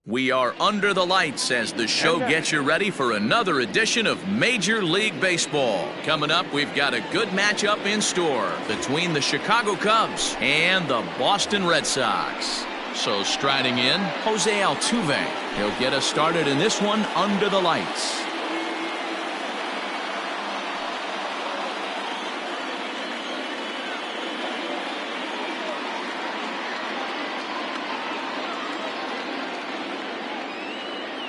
We are under the lights as the show gets you ready for another edition of Major League Baseball. Coming up, we've got a good matchup in store between the Chicago Cubs and the Boston Red Sox. So striding in, Jose Altuve. He'll get us started in this one under the lights.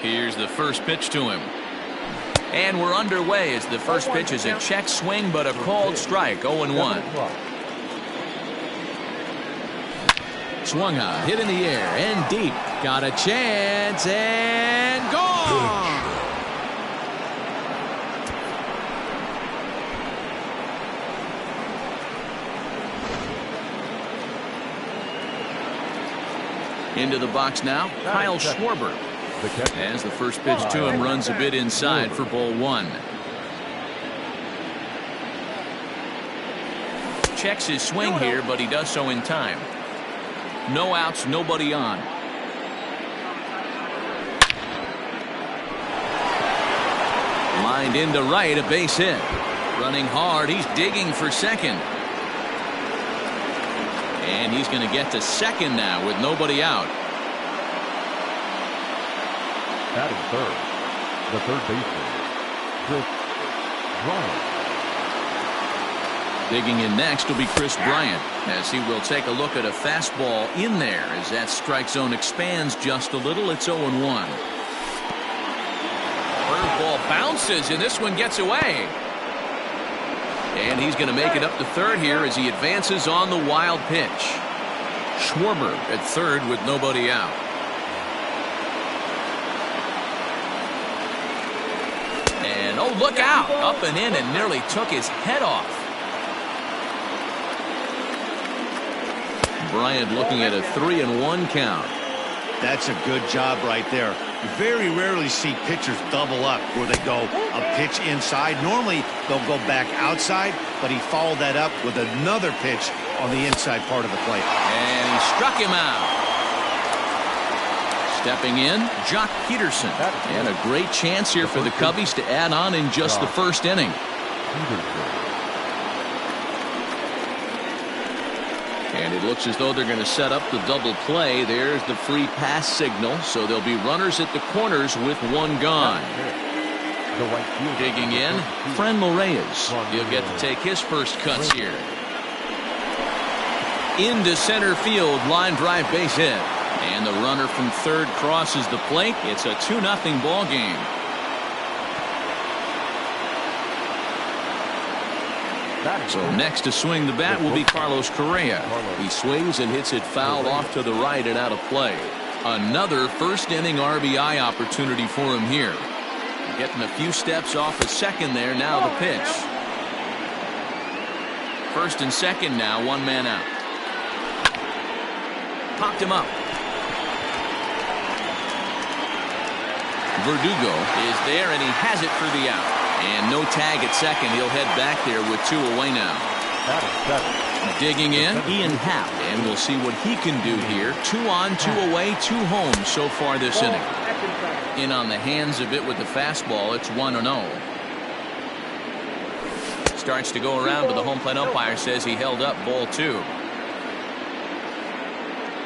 Here's the first pitch to him. And we're underway as the first pitch is a check swing, but a called strike, 0-1. Swung high, hit in the air, and deep. Got a chance, and gone! Into the box now, Kyle Schwarber. As the first pitch to him runs a bit inside for ball one. Checks his swing here, but he does so in time. No outs, nobody on. Lined into right, a base hit. Running hard, he's digging for second. And he's going to get to second now with nobody out. Batting third, the third baseman, Chris Bryant. Digging in next will be Chris Bryant, as he will take a look at a fastball in there as that strike zone expands just a little. It's 0-1. Curveball bounces, and this one gets away. And he's going to make it up to third here as he advances on the wild pitch. Schwarber at third with nobody out. And oh, look out! Up and in and nearly took his head off. Bryant looking at a 3-1 count. That's a good job right there. You very rarely see pitchers double up where they go a pitch inside. Normally they'll go back outside, but he followed that up with another pitch on the inside part of the plate. And he struck him out. Stepping in, Jock Peterson. And a great chance here for the Cubbies to add on in just the first inning. And it looks as though they're going to set up the double play. There's the free pass signal. So there'll be runners at the corners with one gone. Digging in, Franmil Reyes. He'll get to take his first cuts here. Into center field, line drive base hit. And the runner from third crosses the plate. It's a 2-0 ball game. So next to swing the bat will be Carlos Correa. He swings and hits it foul off to the right and out of play. Another first inning RBI opportunity for him here. Getting a few steps off a second there. Now the pitch. First and second now, one man out. Popped him up. Verdugo is there, and he has it for the out. And no tag at second. He'll head back there with two away now. Digging in, Ian Happ, and we'll see what he can do here. 2 on, 2 away, 2 home so far this inning. In on the hands of it with the fastball. It's 1-0. Starts to go around, but the home plate umpire says he held up ball 2.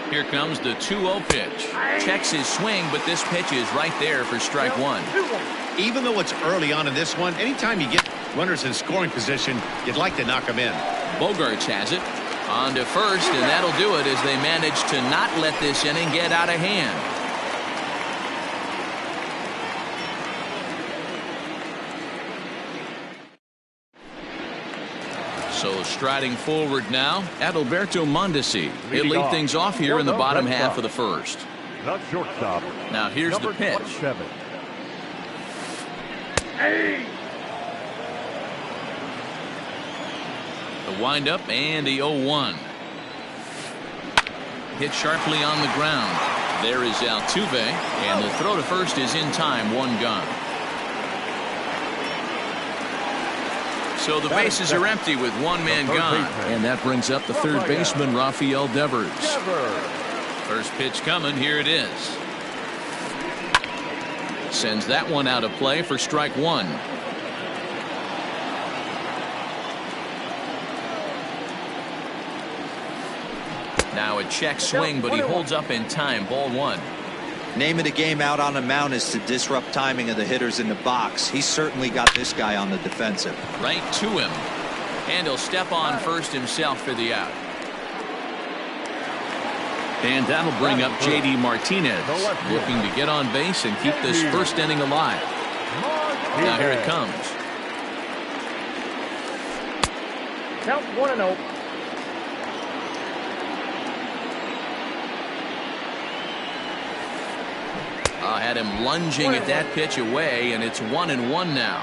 Here comes the 2-0 pitch. Checks his swing, but this pitch is right there for strike one. Even though it's early on in this one, anytime you get runners in scoring position, you'd like to knock them in. Bogarts has it. On to first, and that'll do it as they manage to not let this inning get out of hand. So striding forward now, Adalberto Mondesi. He'll lead things off here in the bottom half of the first. Now here's the pitch. The windup and the 0-1. Hit sharply on the ground. There is Altuve, and the throw to first is in time, one gone. So the bases are empty with one man gone. And that brings up the third baseman, Rafael Devers. First pitch coming. Here it is. Sends that one out of play for strike one. Now a check swing, but he holds up in time. Ball one. Name of the game out on the mound is to disrupt timing of the hitters in the box. He's certainly got this guy on the defensive. Right to him. And he'll step on first himself for the out. And that'll bring up J.D. Martinez, looking to get on base and keep this first inning alive. Now here it comes. Count 1-0. Had him lunging at that pitch away, and it's 1-1 now.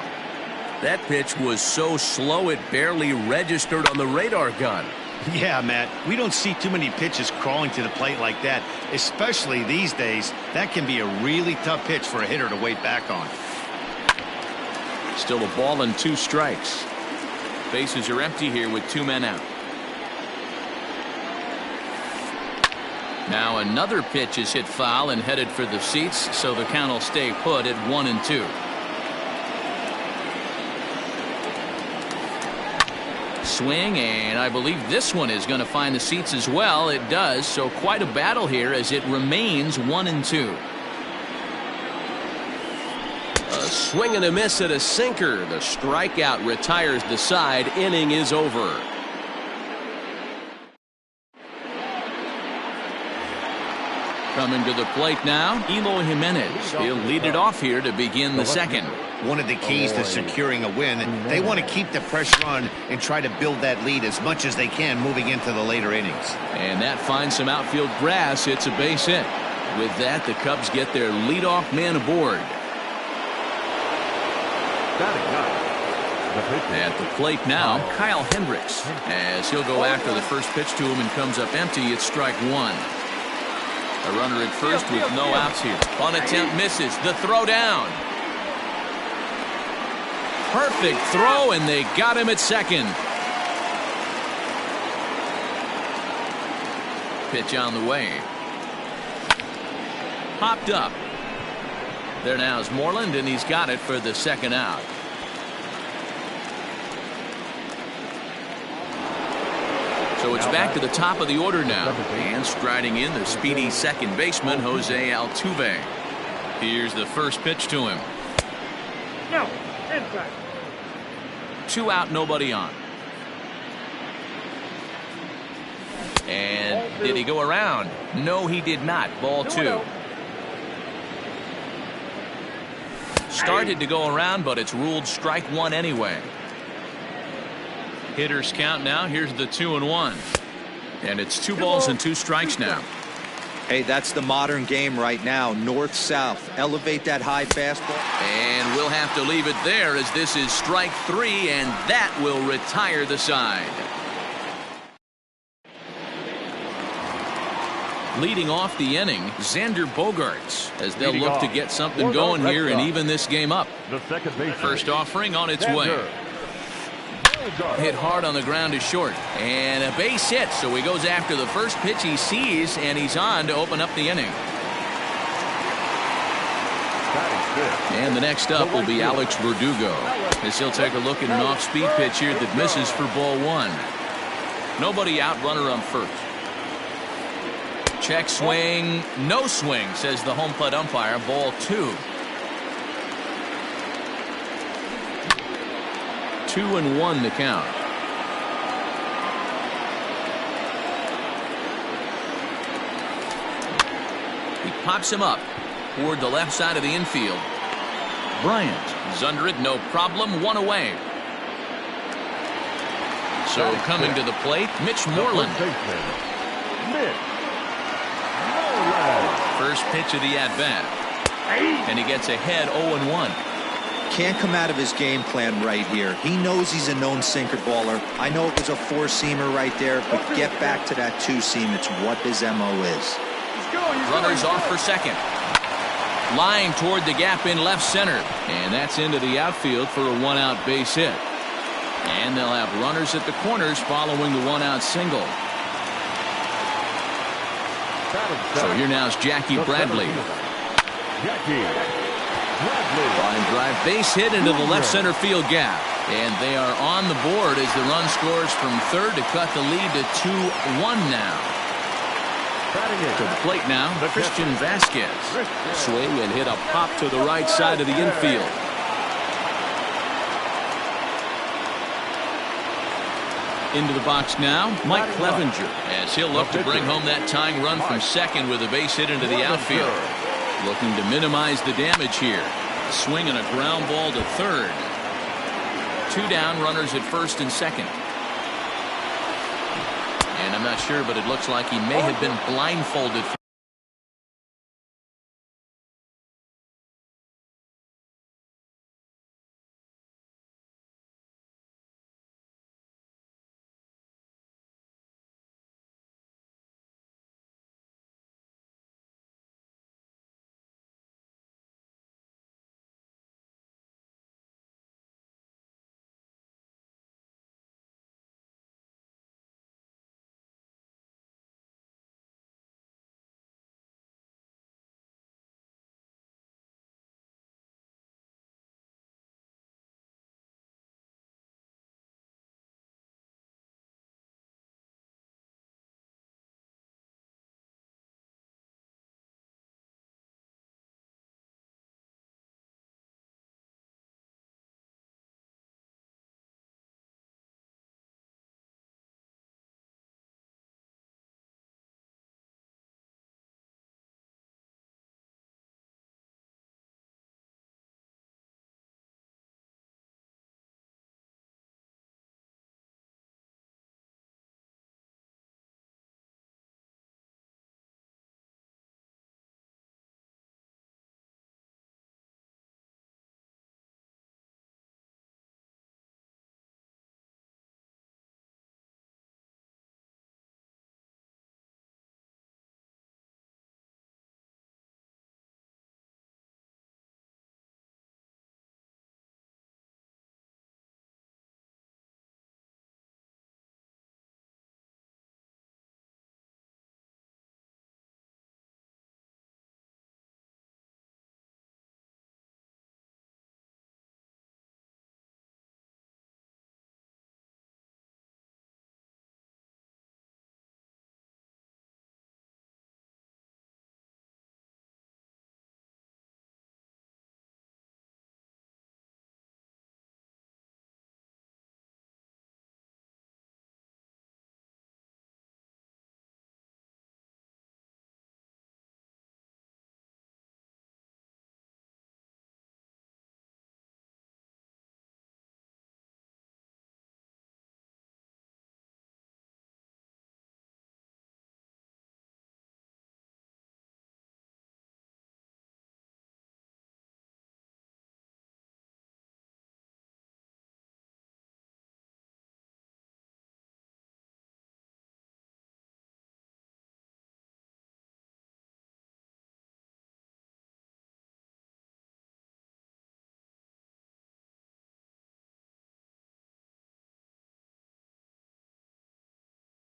That pitch was so slow it barely registered on the radar gun. Yeah, Matt, we don't see too many pitches crawling to the plate like that, especially these days. That can be a really tough pitch for a hitter to wait back on. Still a ball and 2 strikes. Bases are empty here with 2 men out. Now another pitch is hit foul and headed for the seats, so the count will stay put at 1-2. Swing, and I believe this one is going to find the seats as well. It does, so quite a battle here as it remains 1-2. A swing and a miss at a sinker. The strikeout retires the side. Inning is over. Coming to the plate now, Eloy Jimenez. He'll lead it off here to begin the second. One of the keys to securing a win, they want to keep the pressure on and try to build that lead as much as they can moving into the later innings. And that finds some outfield grass. It's a base hit. With that, the Cubs get their leadoff man aboard. At the plate now, Kyle Hendricks. As he'll go after the first pitch to him and comes up empty, it's strike one. A runner at first with no outs here. On attempt misses. The throw down. Perfect throw, and they got him at second. Pitch on the way. Popped up. There now is Moreland, and he's got it for the second out. So it's back to the top of the order now. And striding in, the speedy second baseman, Jose Altuve. Here's the first pitch to him. No, inside. 2 out, nobody on. And did he go around? No, he did not. Ball 2. Started to go around, but it's ruled strike one anyway. Hitters count now. Here's the 2-1. And it's 2 balls and 2 strikes now. Hey, that's the modern game right now. North-south. Elevate that high fastball. And we'll have to leave it there as this is strike 3, and that will retire the side. Leading off the inning, Xander Bogaerts, as they'll look to get something going here and even this game up. First offering on its way. Hit hard on the ground to short, and a base hit, so he goes after the first pitch he sees, and he's on to open up the inning. And the next up will be Alex Verdugo, as he'll take a look at an off-speed pitch here that misses for ball 1. Nobody out, runner on first. Check swing, no swing, says the home plate umpire. Ball 2. 2-1 the count. He pops him up toward the left side of the infield. Bryant is under it, no problem, 1 away. So coming to the plate, Mitch Moreland. First pitch of the at-bat. And he gets ahead 0-1. Can't come out of his game plan right here. He knows he's a known sinker baller. I know it was a 4-seamer right there, but get back to that 2-seam. It's what his MO is. Runners off for second. Lying toward the gap in left center. And that's into the outfield for a 1-out base hit. And they'll have runners at the corners following the 1-out single. So here now is Jackie Bradley. Line drive base hit into the left center field gap. And they are on the board as the run scores from third to cut the lead to 2-1 now. To the plate now, Christian Vasquez. Swing and hit a pop to the right side of the infield. Into the box now, Mike Clevenger, as he'll look to bring home that tying run from second with a base hit into the outfield. Looking to minimize the damage here. A swing and a ground ball to third. 2 down, runners at first and second. And I'm not sure, but it looks like he may have been blindfolded.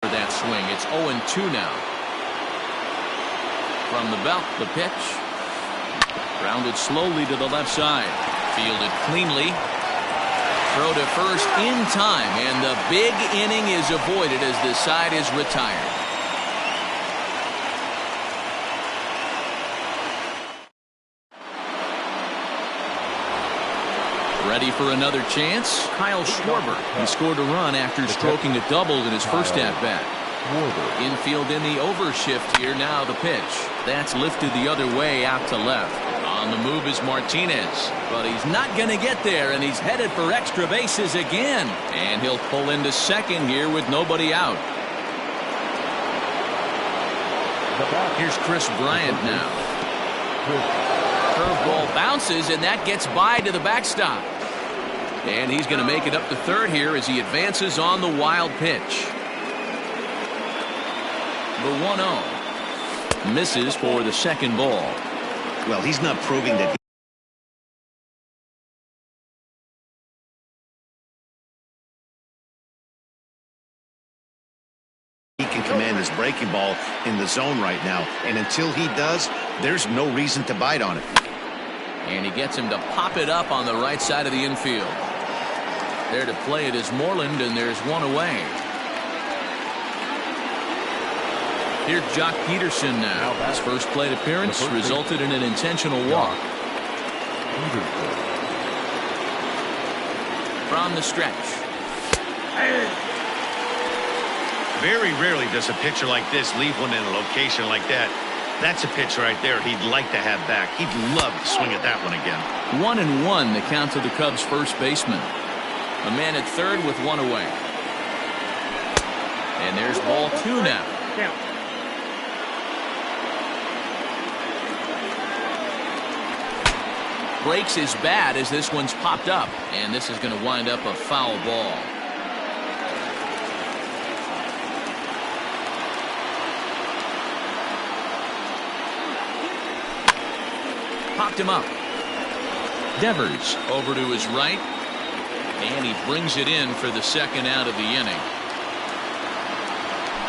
That swing. It's 0-2 now. From the belt, the pitch. Grounded slowly to the left side. Fielded cleanly. Throw to first in time, and the big inning is avoided as the side is retired. Ready for another chance? Kyle Schwarber. He scored a run after stroking a double in his first at-bat. Infield in the overshift here now the pitch. That's lifted the other way out to left. On the move is Martinez. But he's not going to get there, and he's headed for extra bases again. And he'll pull into second here with nobody out. Here's Chris Bryant now. Curveball bounces, and that gets by to the backstop. And he's going to make it up to third here as he advances on the wild pitch. The 1-0. Misses for the second ball. Well, he's not proving that he can command his breaking ball in the zone right now. And until he does, there's no reason to bite on it. And he gets him to pop it up on the right side of the infield. There to play it is Moreland, and there's one away. Here's Jock Peterson now. His first plate appearance resulted in an intentional walk. From the stretch. Very rarely does a pitcher like this leave one in a location like that. That's a pitch right there he'd like to have back. He'd love to swing at that one again. 1-1 the count to the Cubs first baseman. A man at third with one away. And there's ball 2 now. Breaks his bat as this one's popped up, and this is going to wind up a foul ball. Popped him up. Devers over to his right, and he brings it in for the second out of the inning.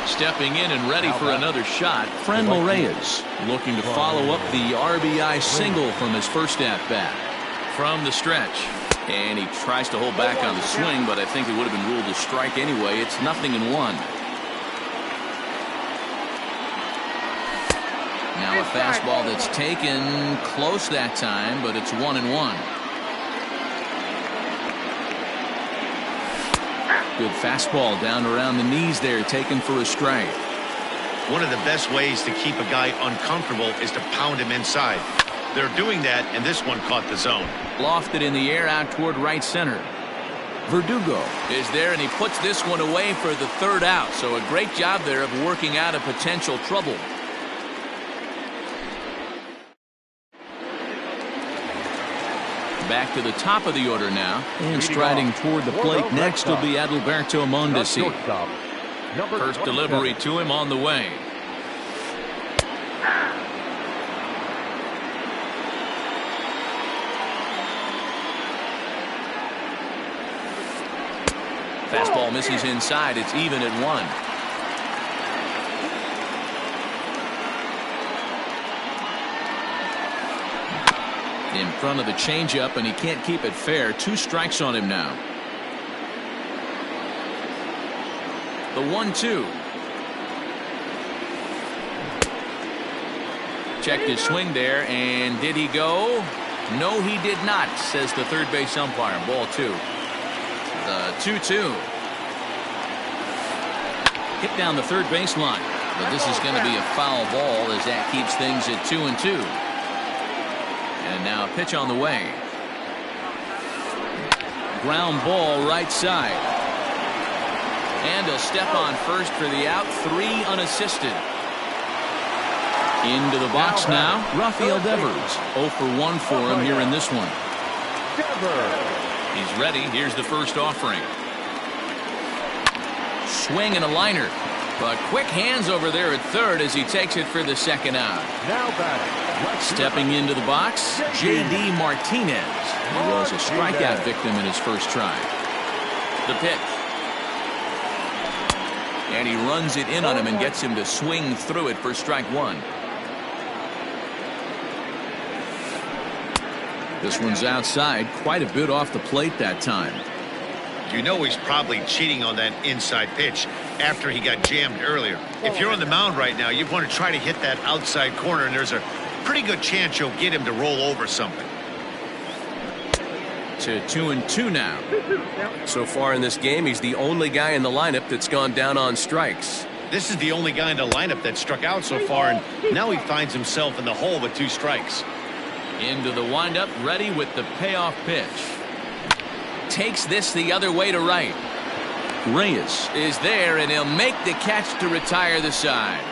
Stepping in and ready for another shot, Franmil Reyes looking to follow up the RBI single from his first at-bat. From the stretch, and he tries to hold back on the swing, but I think it would have been ruled a strike anyway. It's 0-1. Now a fastball that's taken close that time, but it's 1-1. Good fastball down around the knees there, taken for a strike. One of the best ways to keep a guy uncomfortable is to pound him inside. They're doing that, and this one caught the zone. Lofted in the air out toward right center. Verdugo is there, and he puts this one away for the third out. So a great job there of working out a potential trouble. Back to the top of the order now, and striding toward the plate next will be Adalberto Mondesi. First delivery to him on the way. Fastball misses inside. It's even at 1. In front of the changeup, and he can't keep it fair. 2 strikes on him now. The 1-2. Checked his swing there, and did he go? No, he did not, says the third base umpire. Ball 2. The 2-2. Hit down the third baseline, but this is going to be a foul ball as that keeps things at 2-2. And now a pitch on the way. Ground ball right side. And he'll step on first for the out. 3 unassisted. Into the box now, Rafael Devers. 0 for 1 for him here in this one. He's ready. Here's the first offering. Swing and a liner. But quick hands over there at third as he takes it for the second out. Now batting. Stepping into the box, J.D. Martinez. He was a strikeout victim in his first try. The pitch. And he runs it in on him and gets him to swing through it for strike 1. This one's outside, quite a bit off the plate that time. You know he's probably cheating on that inside pitch after he got jammed earlier. If you're on the mound right now, you want to try to hit that outside corner, and there's a pretty good chance you'll get him to roll over something. To 2-2 now. So far in this game, he's the only guy in the lineup that's gone down on strikes. This is the only guy in the lineup that struck out so far, and now he finds himself in the hole with 2 strikes. Into the windup, ready with the payoff pitch. Takes this the other way to right. Reyes is there, and he'll make the catch to retire the side.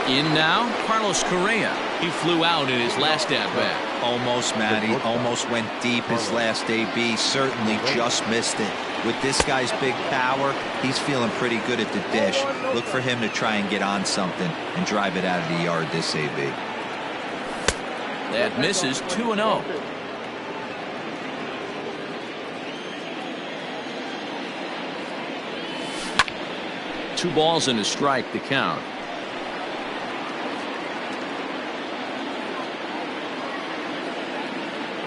In now, Carlos Correa. He flew out in his last at-bat. Almost, Matty. Almost went deep his last AB. Certainly just missed it. With this guy's big power, he's feeling pretty good at the dish. Look for him to try and get on something and drive it out of the yard this AB. That misses. 2-0. 2 balls and a strike to count.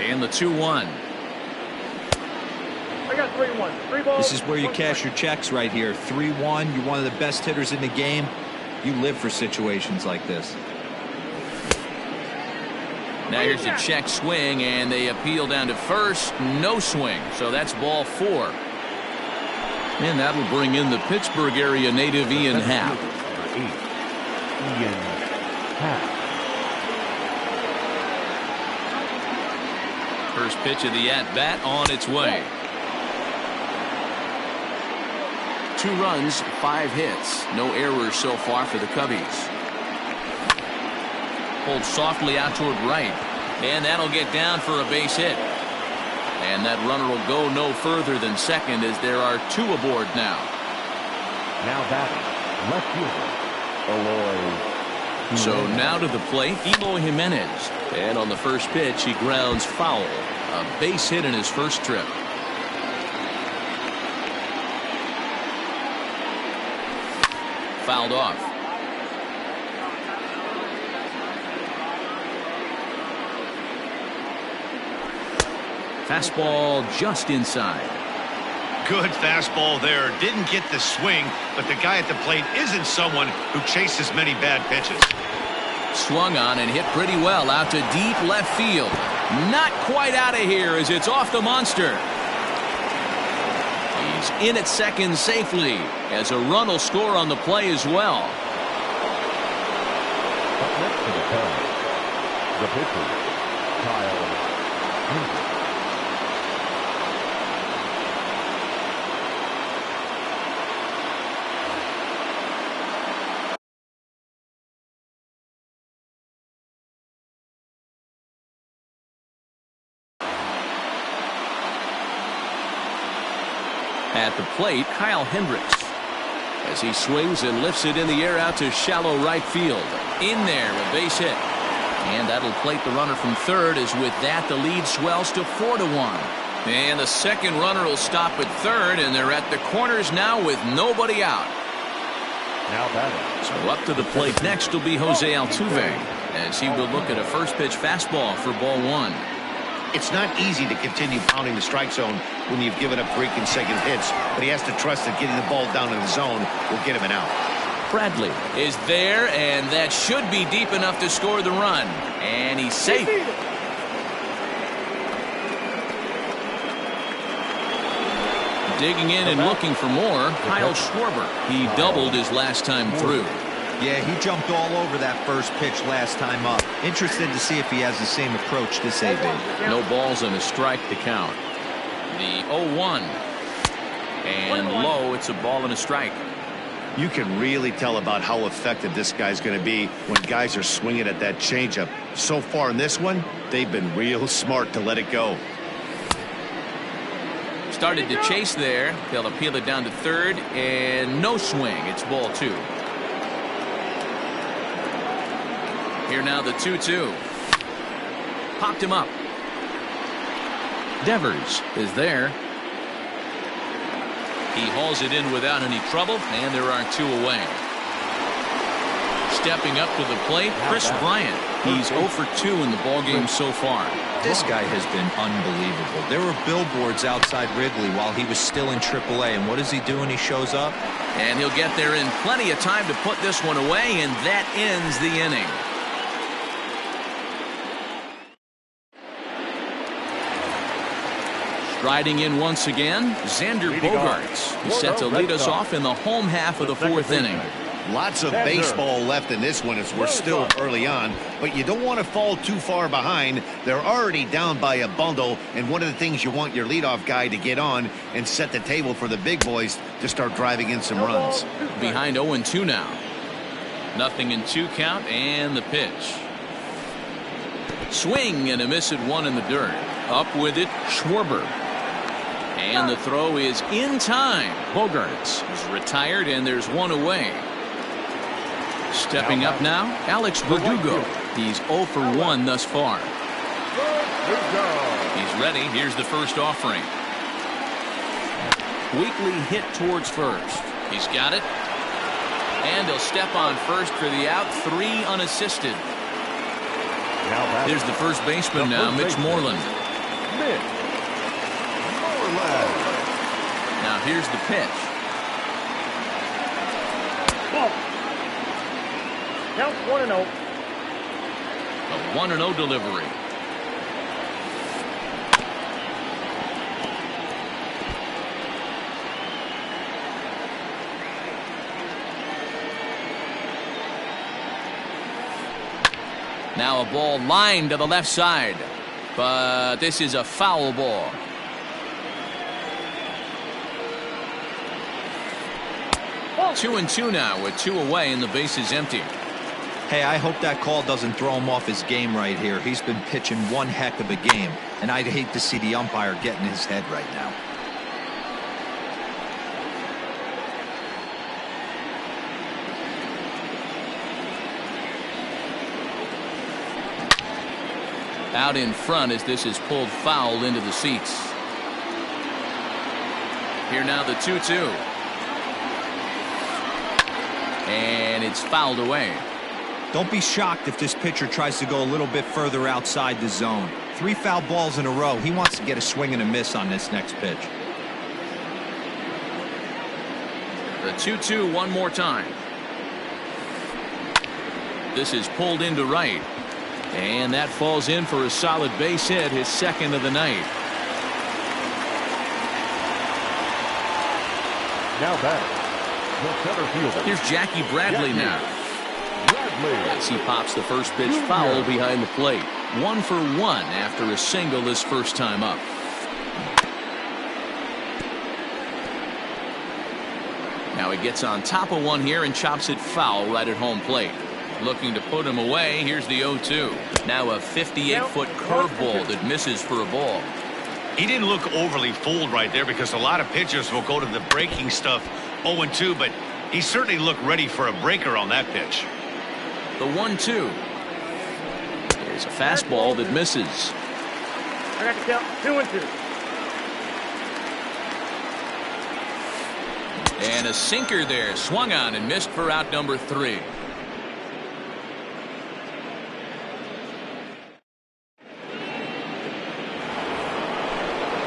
And the 2-1. I got 3-1. 3 balls. This is where you 1 cash strike. your checks right here. 3-1. You're one of the best hitters in the game. You live for situations like this. Now here's a check swing, and they appeal down to first. No swing, so that's ball 4. And that'll bring in the Pittsburgh area native Ian Happ. Number 8, Ian Happ. First pitch of the at-bat on its way. 2 runs, 5 hits. No errors so far for the Cubbies. Pulled softly out toward right. And that'll get down for a base hit. And that runner will go no further than second as there are 2 aboard now. Now batting, left fielder, Eloy. So now to the plate, Eloy Jimenez. And on the first pitch, he grounds foul. A base hit in his first trip. Fouled off. Fastball just inside. Good fastball there. Didn't get the swing, but the guy at the plate isn't someone who chases many bad pitches. Swung on and hit pretty well out to deep left field. Not quite out of here as it's off the monster. He's in at second safely as a run will score on the play as well. Up next to the Cubs, the pitcher, Kyle Hendricks. At the plate, Kyle Hendricks. As he swings and lifts it in the air out to shallow right field. In there, a base hit. And that'll plate the runner from third, as with that the lead swells to 4-1. And the second runner will stop at third, and they're at the corners now with nobody out. Now batting. So up to the plate next will be Jose Altuve, as he will look at a first pitch fastball for ball 1. It's not easy to continue pounding the strike zone when you've given up 3 consecutive hits, but he has to trust that getting the ball down in the zone will get him an out. Bradley is there, and that should be deep enough to score the run. And he's safe. Digging in and looking for more, Kyle Schwarber. He doubled his last time through. Yeah, he jumped all over that first pitch last time up. Interested to see if he has the same approach this AB. No balls and a strike to count. The 0-1. And low, it's a ball and a strike. You can really tell about how effective this guy's going to be when guys are swinging at that changeup. So far in this one, they've been real smart to let it go. Started to chase there. They'll appeal it down to third, and no swing. It's ball 2. Here now the 2-2. Popped him up. Devers is there. He hauls it in without any trouble, and there are 2 away. Stepping up to the plate, Chris Bryant. He's 0 for 2 in the ballgame so far. This guy has been unbelievable. There were billboards outside Wrigley while he was still in AAA, and what does he do when he shows up? And he'll get there in plenty of time to put this one away, and that ends the inning. Striding in once again, Xander Bogaerts. He's set to lead us off in the home half of the 4th inning. Lots of baseball left in this one as we're still early on, but you don't want to fall too far behind. They're already down by a bundle, and one of the things you want your leadoff guy to get on and set the table for the big boys to start driving in some runs. Behind 0-2 now. 0-2 count, and the pitch. Swing and a miss at 1 in the dirt. Up with it, Schwarber. And the throw is in time. Bogaerts is retired, and there's 1 away. Stepping up now, Alex Verdugo. He's 0 for 1 thus far. He's ready. Here's the first offering. Weakly hit towards first. He's got it. And he'll step on first for the out, 3 unassisted. Here's the first baseman now, Mitch Moreland. Now here's the pitch. Ball. Count 1-0. A 1-0 delivery. Now a ball lined to the left side, but this is a foul ball. Ball. 2-2 now with 2 away and the base is empty. Hey, I hope that call doesn't throw him off his game right here. He's been pitching one heck of a game, and I'd hate to see the umpire get in his head right now. Out in front as this is pulled foul into the seats. Here now the 2-2. And it's fouled away. Don't be shocked if this pitcher tries to go a little bit further outside the zone. 3 foul balls in a row. He wants to get a swing and a miss on this next pitch. The 2-2 one more time. This is pulled into right. And that falls in for a solid base hit, his second of the night. Now batting, the center fielder. Here's Jackie Bradley now. As he pops the first pitch foul behind the plate. 1 for 1 after a single his first time up. Now he gets on top of one here and chops it foul right at home plate. Looking to put him away. Here's the 0-2. Now a 58-foot curveball that misses for a ball. He didn't look overly fooled right there because a lot of pitchers will go to the breaking stuff 0-2, but he certainly looked ready for a breaker on that pitch. The 1-2. There's a fastball that misses. I got to count 2-2. And a sinker there. Swung on and missed for out number 3.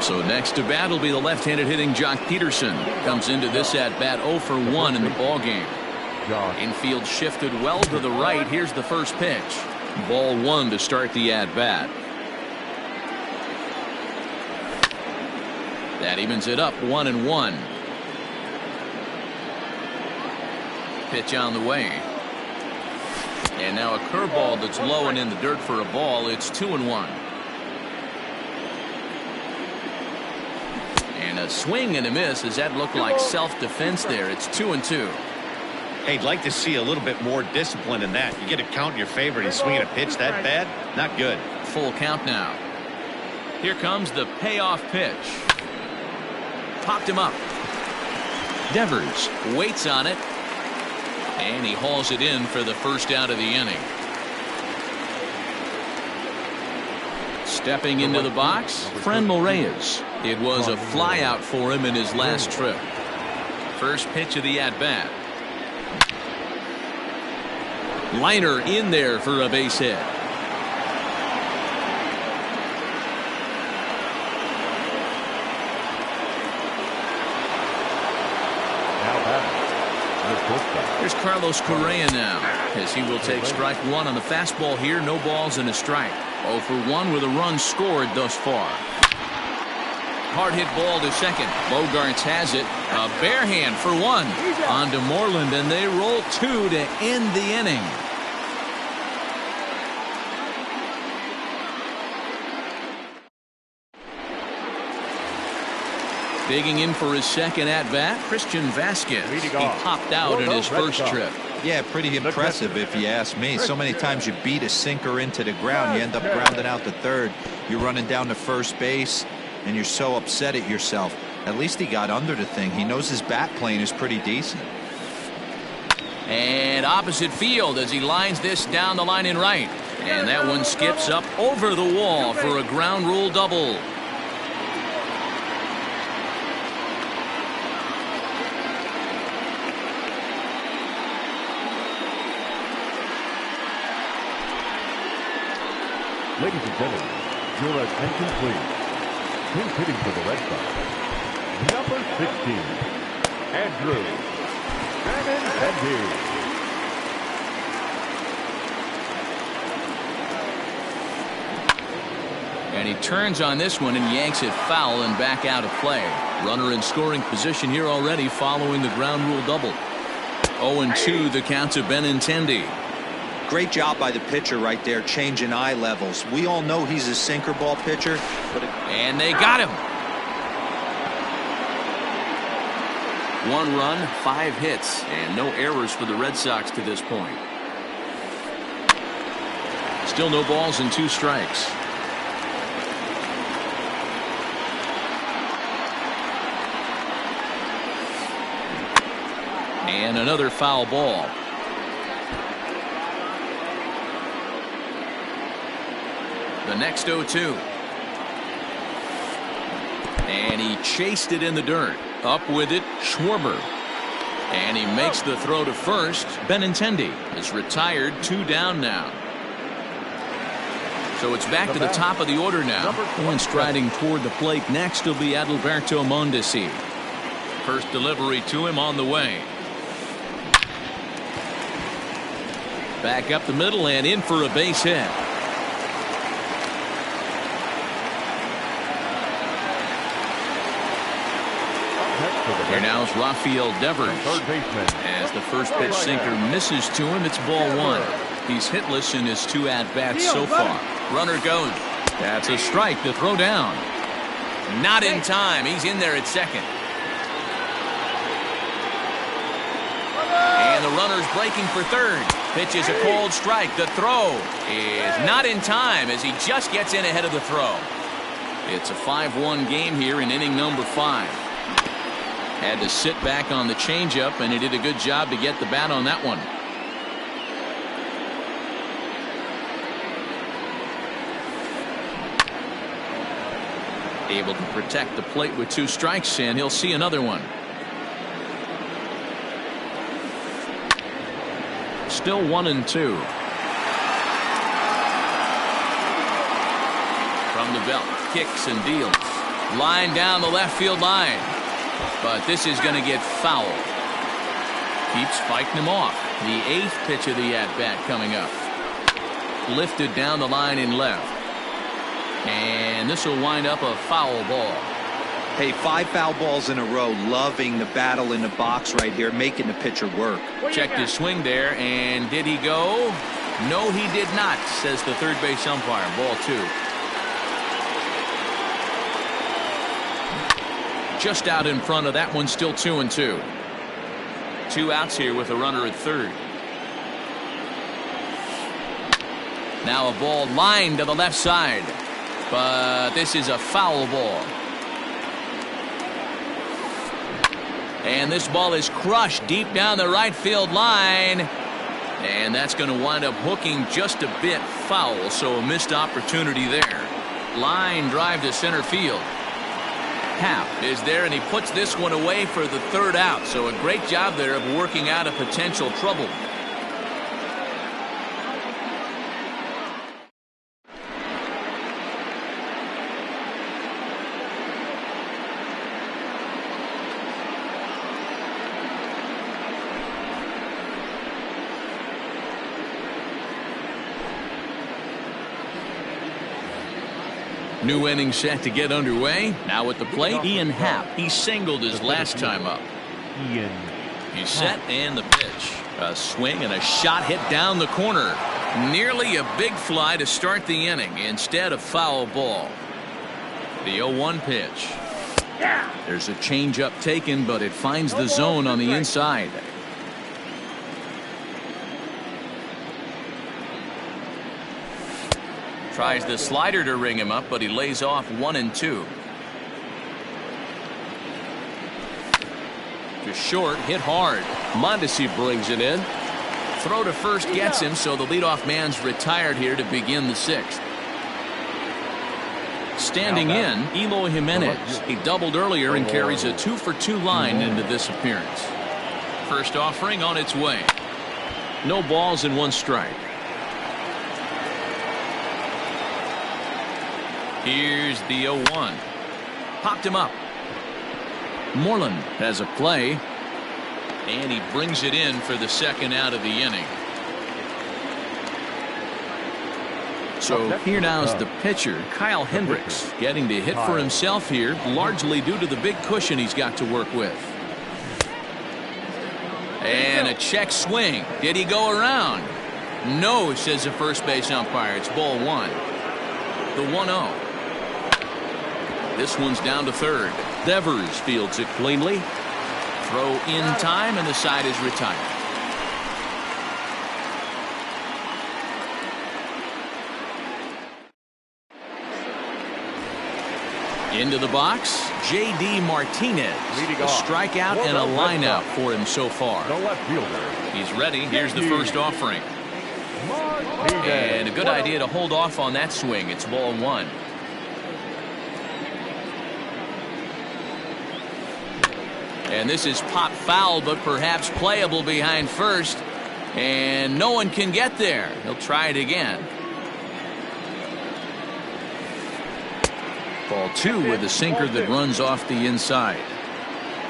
So next to bat will be the left-handed hitting Jock Peterson. Comes into this at-bat 0 for 1 in the ballgame. Infield shifted well to the right. Here's the first pitch. Ball 1 to start the at-bat. That evens it up 1-1. Pitch on the way. And now a curveball that's low and in the dirt for a ball. It's 2-1. And a swing and a miss. As that looked like self-defense there. It's 2-2. Hey, I'd like to see a little bit more discipline in that. You get a count in your favor and swinging a pitch that bad? Not good. Full count now. Here comes the payoff pitch. Popped him up. Devers waits on it. And he hauls it in for the first out of the inning. Stepping into the box, Franmil Reyes. It was a flyout for him in his last trip. First pitch of the at-bat. Liner in there for a base hit. Here's Carlos Correa now, as he will take strike 1 on the fastball here. No balls and a strike. 0 for 1 with a run scored thus far. Hard hit ball to second. Bogarts has it. A bare hand for 1. On to Moreland, and they roll 2 to end the inning. Digging in for his second at-bat, Christian Vasquez. He popped out in his first trip. Yeah, pretty impressive if you ask me. So many times you beat a sinker into the ground, you end up grounding out to third. You're running down to first base, and you're so upset at yourself. At least he got under the thing. He knows his bat plane is pretty decent. And opposite field as he lines this down the line in right. And that one skips up over the wall for a ground rule double. Ladies and gentlemen, your attention please. Who's hitting for the Red Sox? Number 16, Andrew Benintendi. And he turns on this one and yanks it foul and back out of play. Runner in scoring position here already following the ground rule double. 0-2 the count to Benintendi. Great job by the pitcher right there, changing eye levels. We all know he's a sinker ball pitcher, and they got him. 1 run, 5 hits, and no errors for the Red Sox to this point. Still no balls and 2 strikes. And another foul ball. The next 0-2. And he chased it in the dirt. Up with it, Schwarber. And he makes the throw to first. Benintendi is retired, 2 down now. So it's back to the top of the order now. And striding toward the plate next will be Adalberto Mondesi. First delivery to him on the way. Back up the middle and in for a base hit. Here now is Rafael Devers. As the first pitch sinker misses to him, it's ball 1. He's hitless in his 2 at-bats so far. Runner goes. That's a strike to throw down. Not in time. He's in there at second. And the runner's breaking for third. Pitch is a cold strike. The throw is not in time as he just gets in ahead of the throw. It's a 5-1 game here in inning number 5. Had to sit back on the changeup, and he did a good job to get the bat on that one. Able to protect the plate with 2 strikes, and he'll see another one. Still 1-2. From the belt, kicks and deals. Line down the left field line. But this is going to get foul. Keeps fighting him off. The 8th pitch of the at-bat coming up. Lifted down the line in left. And this will wind up a foul ball. Hey, 5 foul balls in a row. Loving the battle in the box right here, making the pitcher work. Checked his swing there, and did he go? No, he did not, says the third base umpire. Ball 2. Just out in front of that one, still 2-2. 2 outs here with a runner at third. Now a ball lined to the left side, but this is a foul ball. And this ball is crushed deep down the right field line, and that's going to wind up hooking just a bit foul, so a missed opportunity there. Line drive to center field. Happ is there, and he puts this one away for the 3rd out. So a great job there of working out a potential trouble. New inning set to get underway. Now at the plate, Ian Happ. He singled his last time up. He's set, and the pitch. A swing and a shot hit down the corner. Nearly a big fly to start the inning. Instead, a foul ball. The 0-1 pitch. There's a changeup taken, but it finds the zone on the inside. Tries the slider to ring him up, but he lays off 1-2. To short, hit hard. Mondesi brings it in. Throw to first gets him, so the leadoff man's retired here to begin the 6th. Standing in, Eloy Jimenez. He doubled earlier and carries a 2-for-2 line into this appearance. First offering on its way. No balls and 1 strike. Here's the 0-1. Popped him up. Moreland has a play. And he brings it in for the second out of the inning. So here now's the pitcher, Kyle Hendricks, getting to hit for himself here, largely due to the big cushion he's got to work with. And a check swing. Did he go around? No, says the first base umpire. It's ball one. The 1-0. This one's down to third. Devers fields it cleanly. Throw in time, and the side is retired. Into the box, J.D. Martinez. A strikeout and a lineout for him so far. The left fielder. He's ready. Here's the first offering. And a good idea to hold off on that swing. It's ball one. And this is pop foul, but perhaps playable behind first. And no one can get there. He'll try it again. Ball two with a sinker that runs off the inside.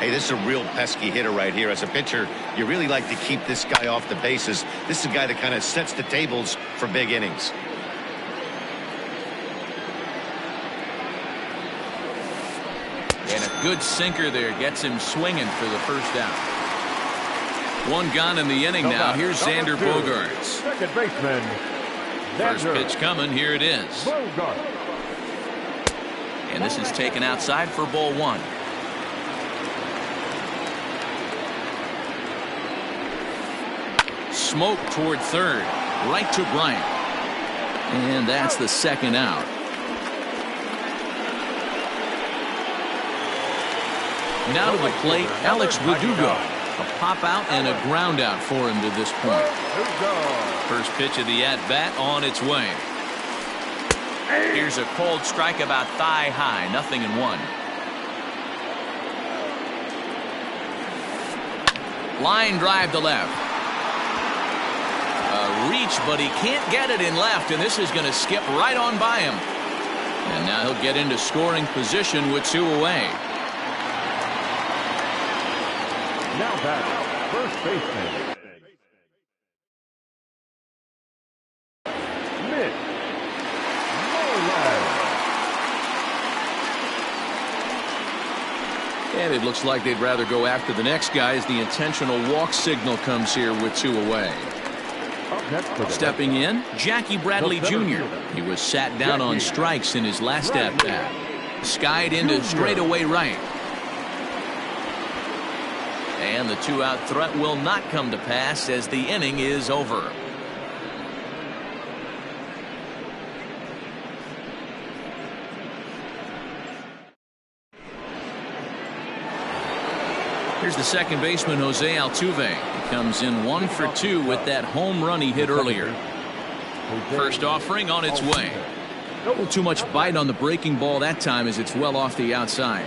Hey, this is a real pesky hitter right here. As a pitcher, you really like to keep this guy off the bases. This is a guy that kind of sets the tables for big innings. And a good sinker there gets him swinging for the first out. One gone in the inning now. Here's Xander Bogaerts. Second baseman. First pitch coming. Here it is. Bogaerts. And this is taken outside for ball one. Smoke toward third. Right to Bryant. And that's the second out. Now to the plate, Alex Verdugo. A pop out and a ground out for him to this point. First pitch of the at-bat on its way. Here's a cold strike about thigh high. 0-1. Line drive to left. A reach, but he can't get it in left, and this is going to skip right on by him. And now he'll get into scoring position with two away. Now back, first baseman. And it looks like they'd rather go after the next guy as the intentional walk signal comes here with two away. Stepping in, Jackie Bradley Jr. He was sat down on strikes in his last at-bat. Skied into straightaway right. And the two-out threat will not come to pass as the inning is over. Here's the second baseman, Jose Altuve. He comes in 1 for 2 with that home run he hit earlier. First offering on its way. A little too much bite on the breaking ball that time as it's well off the outside.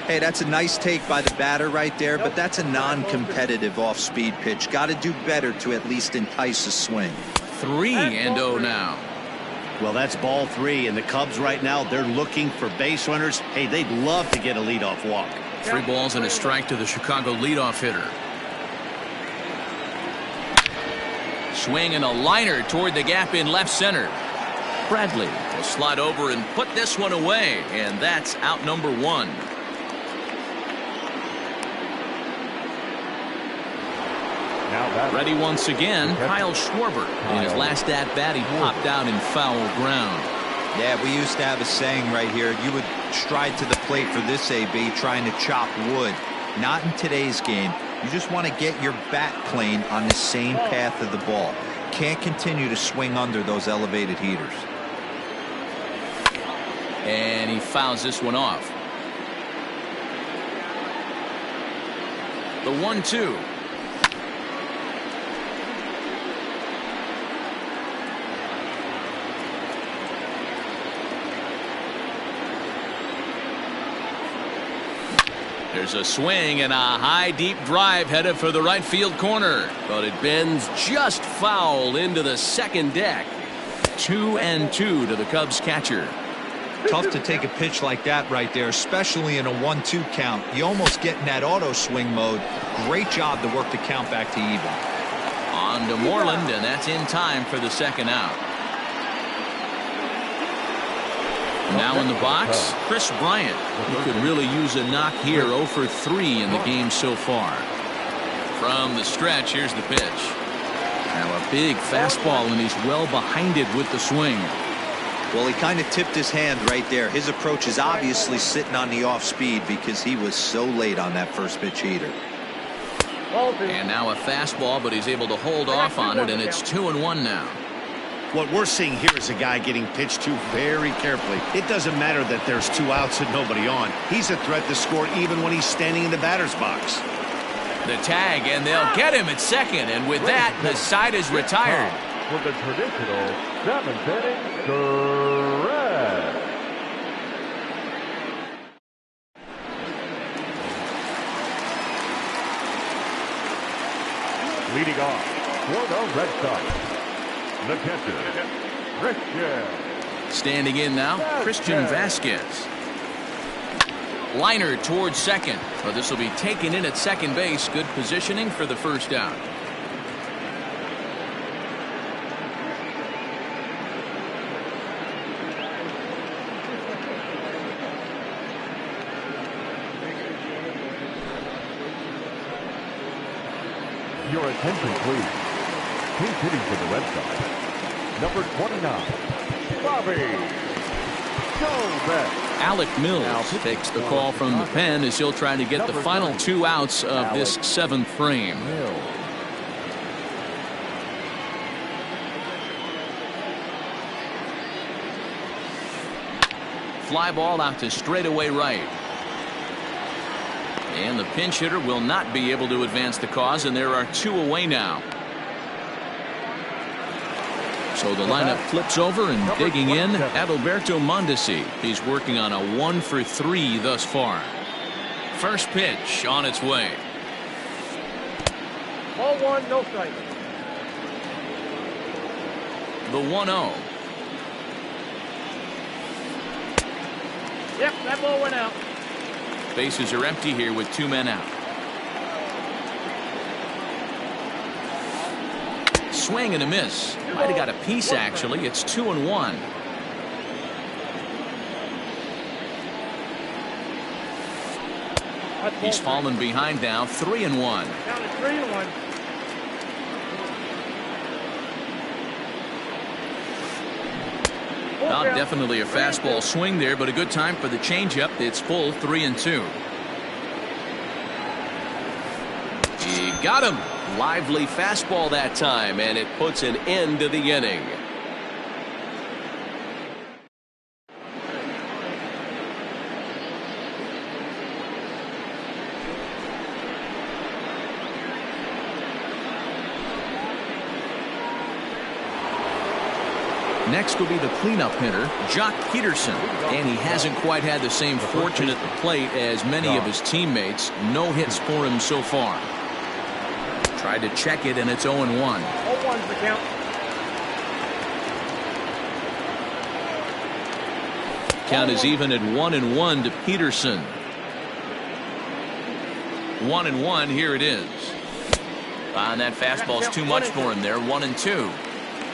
Hey, that's a nice take by the batter right there, but that's a non-competitive off-speed pitch. Got to do better to at least entice a swing. 3-0 now. Well, that's ball three, and the Cubs right now, they're looking for base runners. Hey, they'd love to get a leadoff walk. 3 balls and a strike to the Chicago leadoff hitter. Swing and a liner toward the gap in left center. Bradley will slide over and put this one away, and that's out number 1. Ready once again, Kyle Schwarber. In his last at-bat, he popped out in foul ground. Yeah, we used to have a saying right here. You would stride to the plate for this AB trying to chop wood. Not in today's game. You just want to get your bat plane on the same path of the ball. Can't continue to swing under those elevated heaters. And he fouls this one off. The 1-2. There's a swing and a high deep drive headed for the right field corner, but it bends just foul into the second deck. 2-2 to the Cubs catcher. Tough to take a pitch like that right there, especially in a 1-2 count. You almost get in that auto swing mode. Great job to work the count back to even. On to Moreland, and that's in time for the second out. Now in the box, Chris Bryant. He could really use a knock here. 0 for 3 in the game so far. From the stretch, here's the pitch. Now a big fastball, and he's well behind it with the swing. Well, he kind of tipped his hand right there. His approach is obviously sitting on the off speed because he was so late on that first pitch heater. And now a fastball, but he's able to hold off on it, and it's 2-1 now. What we're seeing here is a guy getting pitched to very carefully. It doesn't matter that there's 2 outs and nobody on. He's a threat to score even when he's standing in the batter's box. The tag, and they'll get him at second, and with that, the side is retired. For the traditional 7th inning stretch. Leading off for the Red Sox, the catcher, Christian. Standing in now, Christian Vasquez. Liner towards second, but this will be taken in at second base. Good positioning for the first out. Your attention, please. He's hitting for the Red Sox. Number 29, Bobby Jones. Alec Mills takes the call from the pen as he'll try to get the final 2 outs of this 7th frame. Fly ball out to straightaway right. And the pinch hitter will not be able to advance the cause, and there are 2 away now. So the lineup flips over, and digging in, Adalberto Mondesi. He's working on a 1 for 3 thus far. First pitch on its way. Ball 1, no strike. The 1-0. Yep, that ball went out. Bases are empty here with 2 men out. Swing and a miss. Might have got a piece, actually. It's 2-1. He's fallen behind now. 3-1. Count is 3-1. Definitely a fastball swing there, but a good time for the changeup. It's full 3-2. He got him. Lively fastball that time, and it puts an end to the inning. Next will be the cleanup hitter, Jock Peterson, and he hasn't quite had the same fortune at the plate as many of his teammates. No hits for him so far. Tried to check it, and it's 0-1. 0-1's the count. Count is even at 1-1 to Peterson. 1-1, here it is. And that fastball's too much for him there. 1-2.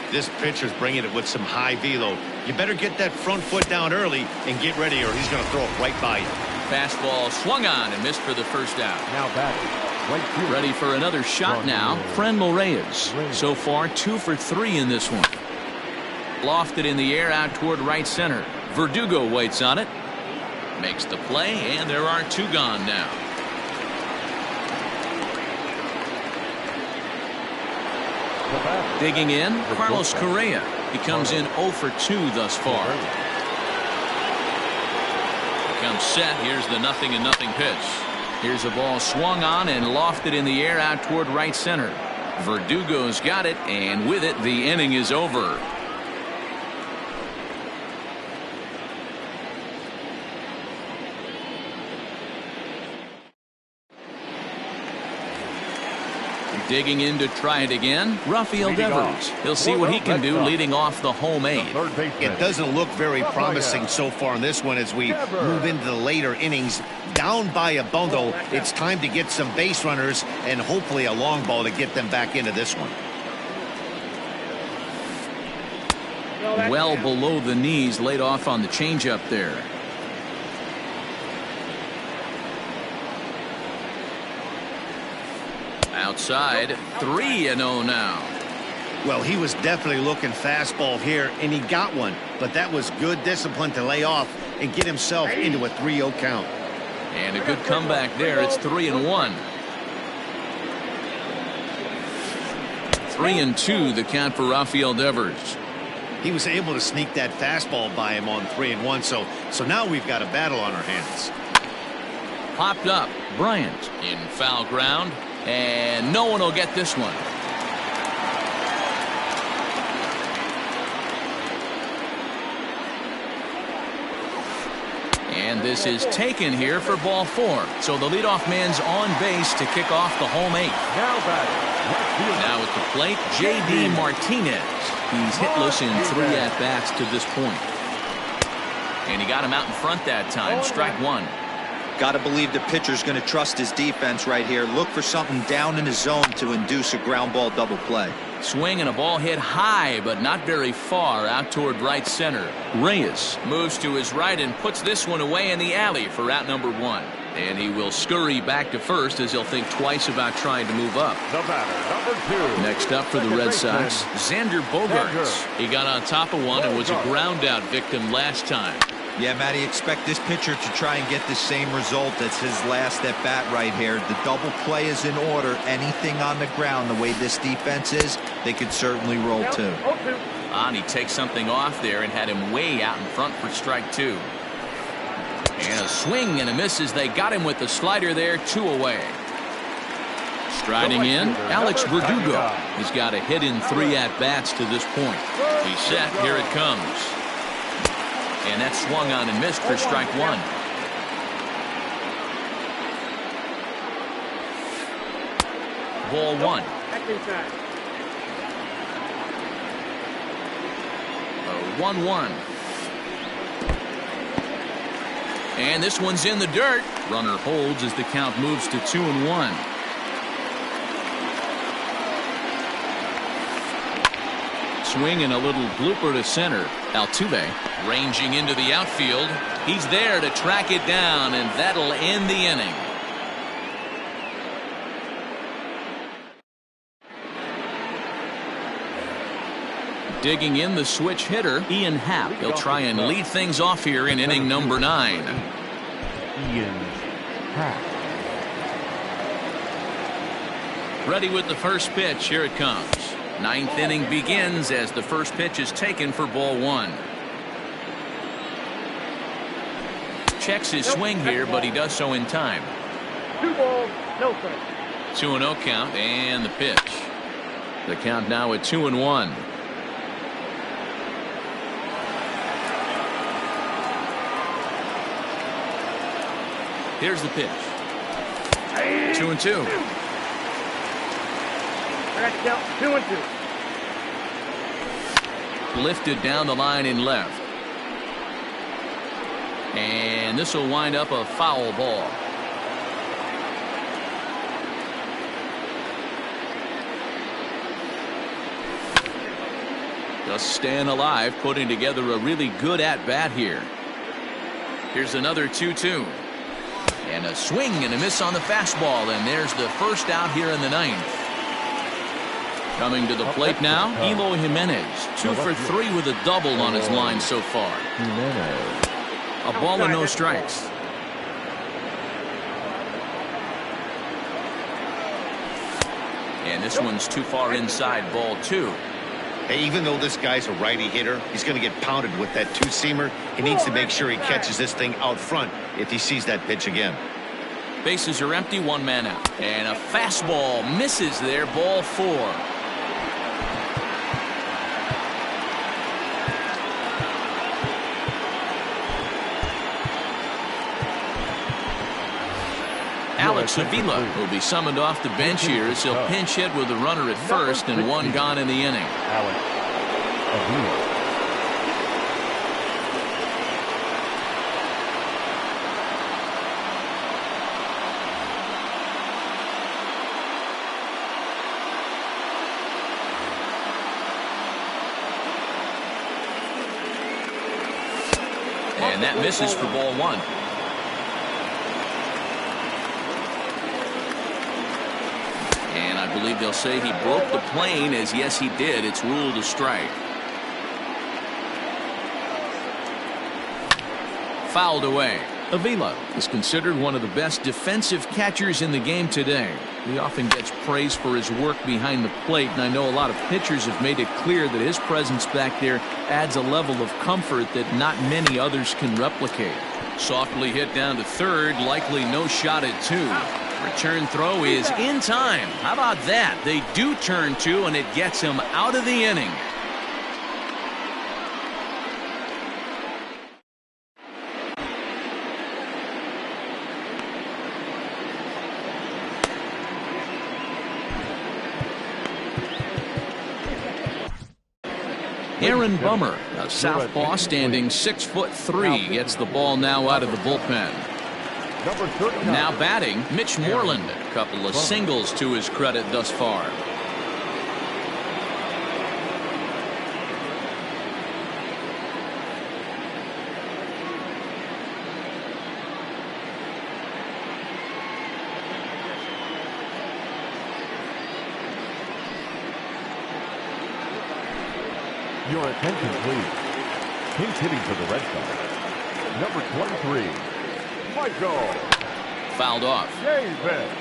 This pitcher's bringing it with some high velo. You better get that front foot down early and get ready, or he's going to throw it right by you. Fastball swung on and missed for the first out. Now back. Ready for another shot now. Franmil Reyes. So far 2 for 3 in this one. Lofted in the air out toward right center. Verdugo waits on it. Makes the play, and there are 2 gone now. Digging in, Carlos Correa. He comes in 0 for 2 thus far. Comes set. Here's the 0-0 pitch. Here's a ball swung on and lofted in the air out toward right center. Verdugo's got it, and with it, the inning is over. Digging in to try it again, Rafael Devers. He'll see what he can do leading off the home eighth. It doesn't look very promising so far in this one as we move into the later innings. Down by a bundle, it's time to get some base runners and hopefully a long ball to get them back into this one. Well below the knees, laid off on the changeup there. Outside, 3-0 now. Well, he was definitely looking fastball here, and he got one. But that was good discipline to lay off and get himself into a 3-0 count. And a good comeback there. It's 3-1. 3-2 the count for Rafael Devers. He was able to sneak that fastball by him on 3-1, so now we've got a battle on our hands. Popped up. Bryant in foul ground, and no one will get this one. And this is taken here for ball 4. So the leadoff man's on base to kick off the home eighth. Now at the plate, J.D. Martinez. He's hitless in 3 at-bats to this point. And he got him out in front that time. Strike 1. Got to believe the pitcher's going to trust his defense right here. Look for something down in his zone to induce a ground ball double play. Swing and a ball hit high, but not very far out toward right center. Reyes moves to his right and puts this one away in the alley for out number 1. And he will scurry back to first as he'll think twice about trying to move up. The batter, number 2. Next up for the Red Sox, Xander Bogaerts. He got on top of one and was a ground out victim last time. Yeah, Matty, expect this pitcher to try and get the same result as his last at bat right here. The double play is in order. Anything on the ground, the way this defense is, they could certainly roll too. And he takes something off there and had him way out in front for strike 2. And a swing and a miss as they got him with the slider there, 2 away. Striding in, Alex Verdugo. He's got a hit in 3 at-bats to this point. He's set, here it comes. And that swung on and missed for strike 1. Ball 1. 1-1. And this one's in the dirt. Runner holds as the count moves to 2-1. Swing and a little blooper to center. Altuve ranging into the outfield. He's there to track it down, and that'll end the inning. Digging in the switch hitter, Ian Happ. He'll try and lead things off here in inning number 9. Ian Happ. Ready with the first pitch. Here it comes. 9th inning begins as the first pitch is taken for ball 1. Checks his swing here, but he does so in time. 2 balls, no strikes. 2-0 count and the pitch. The count now at 2-1. Here's the pitch. 2-2. I got to count 2-2. Lifted down the line in left. And this will wind up a foul ball. Just staying alive, putting together a really good at-bat here. Here's another 2-2. And a swing and a miss on the fastball, and there's the first out here in the 9th. Coming to the plate now, Eloy Jimenez. 2 for 3 with a double on his line so far. A ball and no strikes. And this one's too far inside, ball 2. Hey, even though this guy's a righty hitter, he's going to get pounded with that 2-seamer. He needs to make sure he catches this thing out front if he sees that pitch again. Bases are empty, 1 man out. And a fastball misses there, ball 4. Alex Sevilla will be summoned off the bench here as he'll pinch hit with the runner at first and one gone in the inning. Alex Avila. And that misses for ball one. And I believe they'll say he broke the plane, as yes he did. It's ruled a strike. Fouled away. Avila is considered one of the best defensive catchers in the game today. He often gets praise for his work behind the plate, and I know a lot of pitchers have made it clear that his presence back there adds a level of comfort that not many others can replicate. Softly hit down to third, likely no shot at two. Return throw is in time. How about that? They do turn two, and it gets him out of the inning. Aaron Bummer, a southpaw standing 6'3", gets the ball now out of the bullpen. Now batting, Mitch Moreland. A couple of singles to his credit thus far. Your attention, please. Pinch hitting for the Red Sox, number 23, Michael. Fouled off. Davis.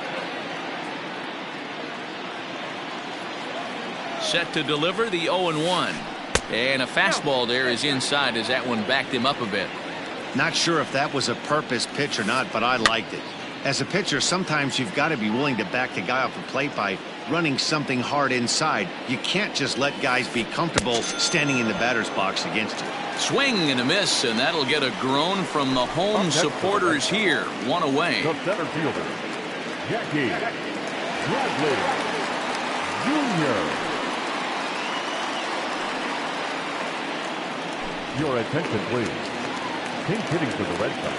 Set to deliver the 0-1. And a fastball there is inside as that one backed him up a bit. Not sure if that was a purpose pitch or not, but I liked it. As a pitcher, sometimes you've got to be willing to back the guy off the plate by running something hard inside. You can't just let guys be comfortable standing in the batter's box against you. Swing and a miss, and that'll get a groan from the home supporters here. One away. The center fielder, Jackie Bradley Jr. Your attention, please. Pinch hitting for the Red Sox,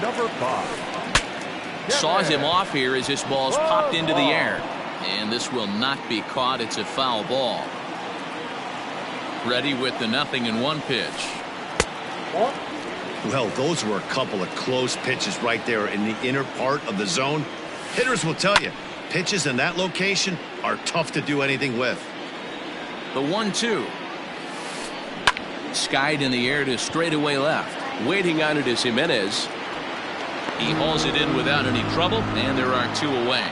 number 5. Saws him off here as this ball's popped into the air. And this will not be caught. It's a foul ball. Ready with the 0-1 pitch. Well, those were a couple of close pitches right there in the inner part of the zone. Hitters will tell you, pitches in that location are tough to do anything with. The 1-2. Skied in the air to straightaway left. Waiting on it is Jimenez. He hauls it in without any trouble, and there are 2 away.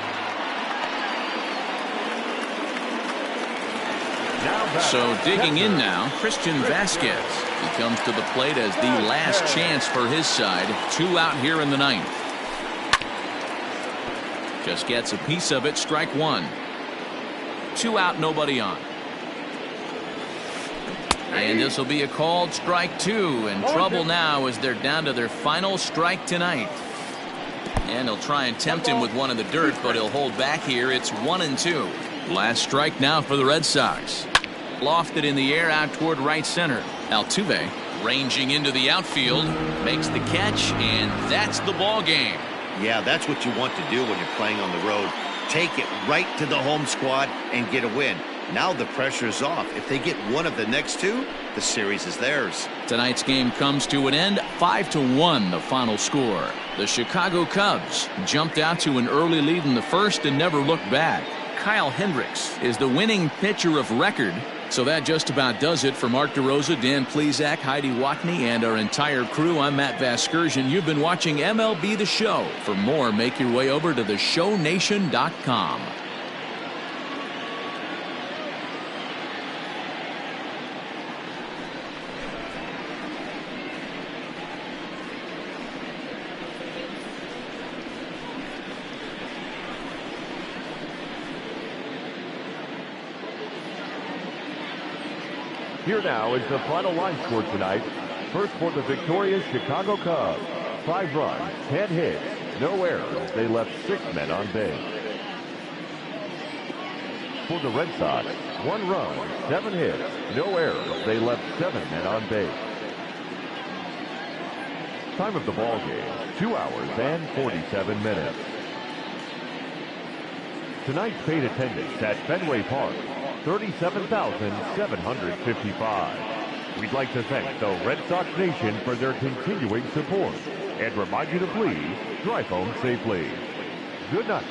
So digging in now, Christian Vasquez. He comes to the plate as the last chance for his side. 2 out here in the 9th. Just gets a piece of it. Strike 1. 2 out, nobody on. And this will be a called strike 2. And trouble now as they're down to their final strike tonight. And he'll try and tempt him with one in the dirt, but he'll hold back here. It's 1-2. Last strike now for the Red Sox. Lofted in the air out toward right center. Altuve ranging into the outfield, makes the catch, and that's the ball game. Yeah, that's what you want to do when you're playing on the road. Take it right to the home squad and get a win. Now the pressure is off. If they get one of the next 2, the series is theirs. Tonight's game comes to an end. 5-1 the final score. The Chicago Cubs jumped out to an early lead in the first and never looked back. Kyle Hendricks is the winning pitcher of record. So that just about does it for Mark DeRosa, Dan Plesac, Heidi Watney, and our entire crew. I'm Matt Vasgersian. You've been watching MLB The Show. For more, make your way over to theshownation.com. Here now is the final line score tonight. First for the victorious Chicago Cubs, 5 runs, 10 hits, no errors. They left 6 men on base. For the Red Sox, 1 run, 7 hits, no errors. They left 7 men on base. Time of the ball game, 2 hours and 47 minutes. Tonight's paid attendance at Fenway Park, 37,755. We'd like to thank the Red Sox Nation for their continuing support and remind you to please drive home safely. Good night.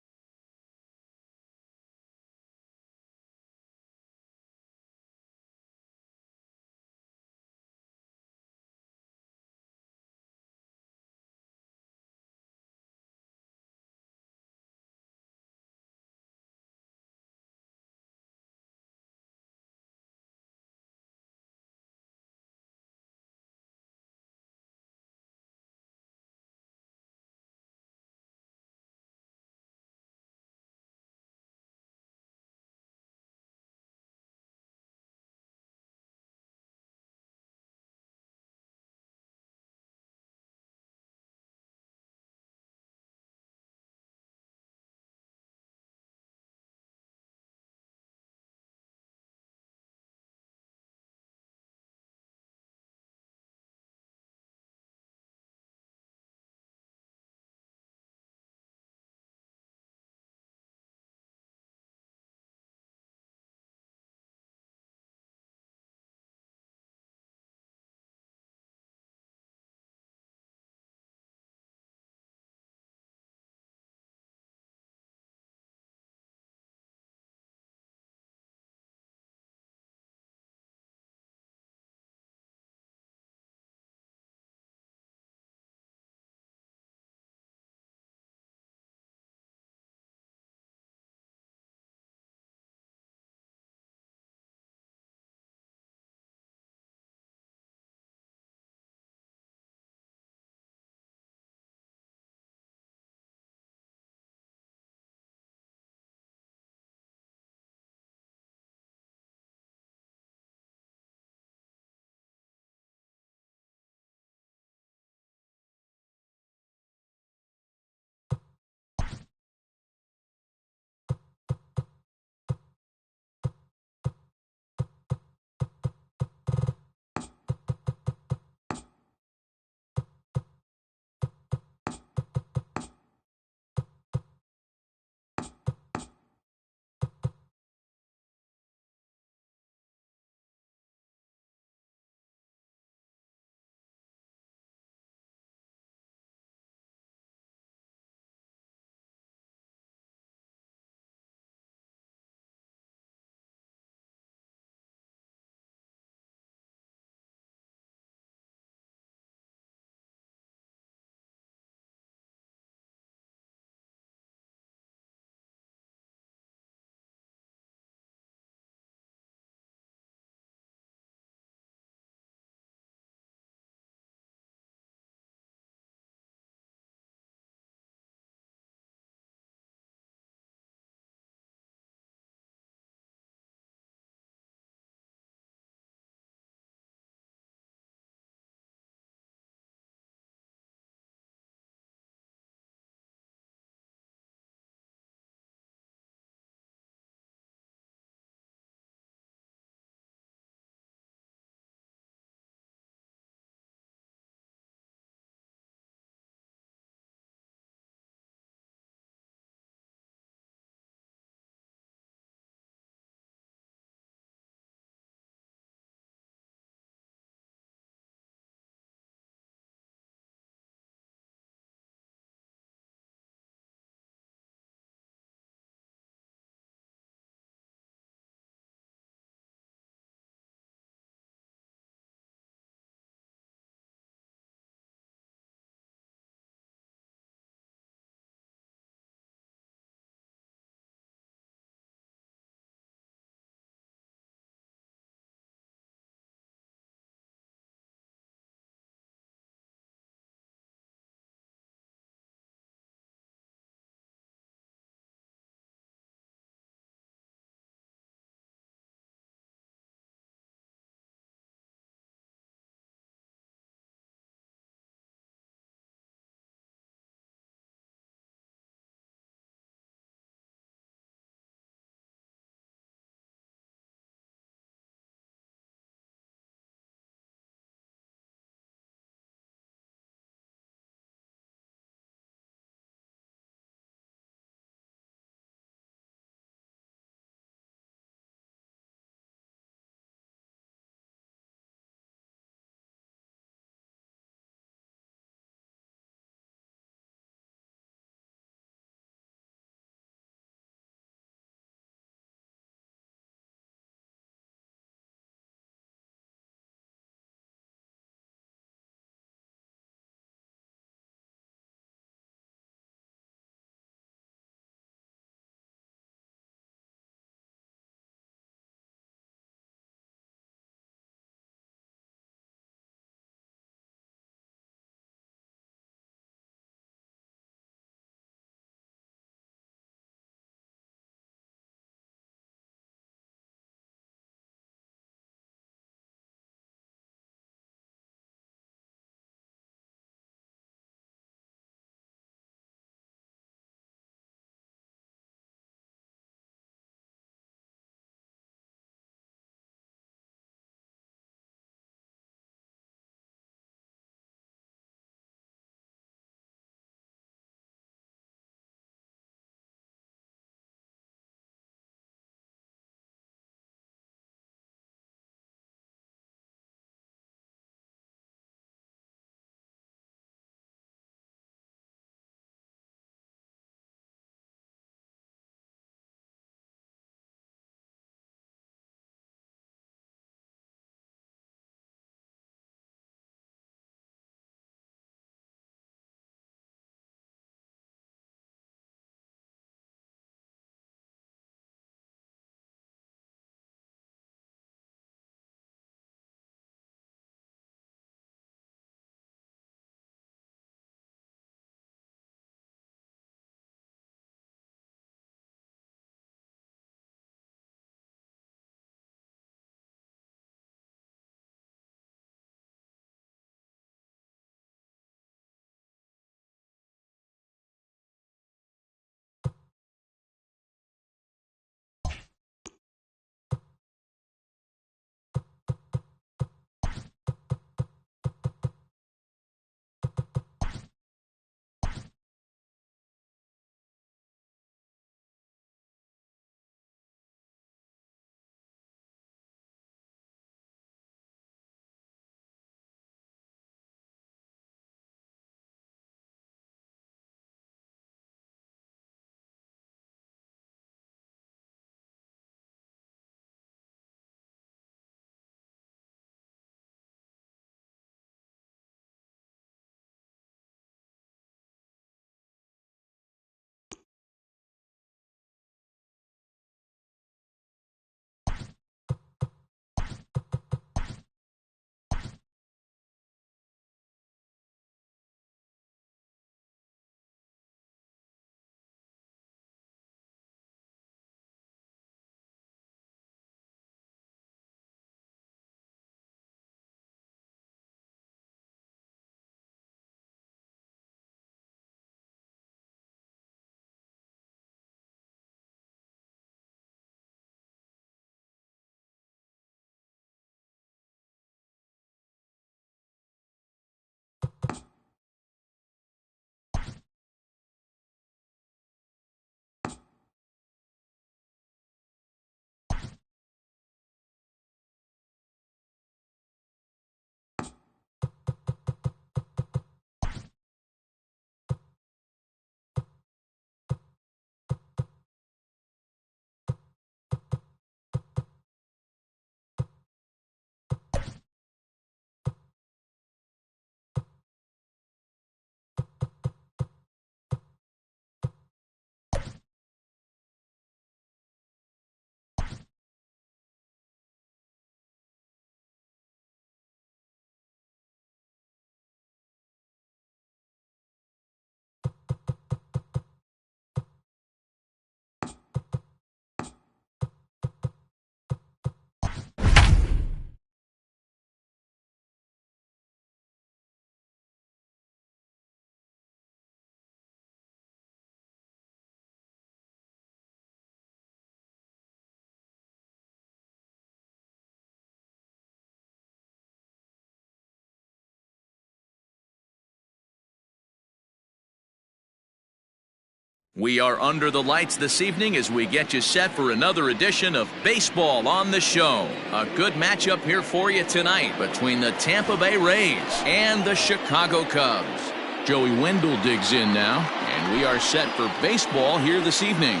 We are under the lights this evening as we get you set for another edition of Baseball on the Show. A good matchup here for you tonight between the Tampa Bay Rays and the Chicago Cubs. Joey Wendell digs in now, and we are set for baseball here this evening.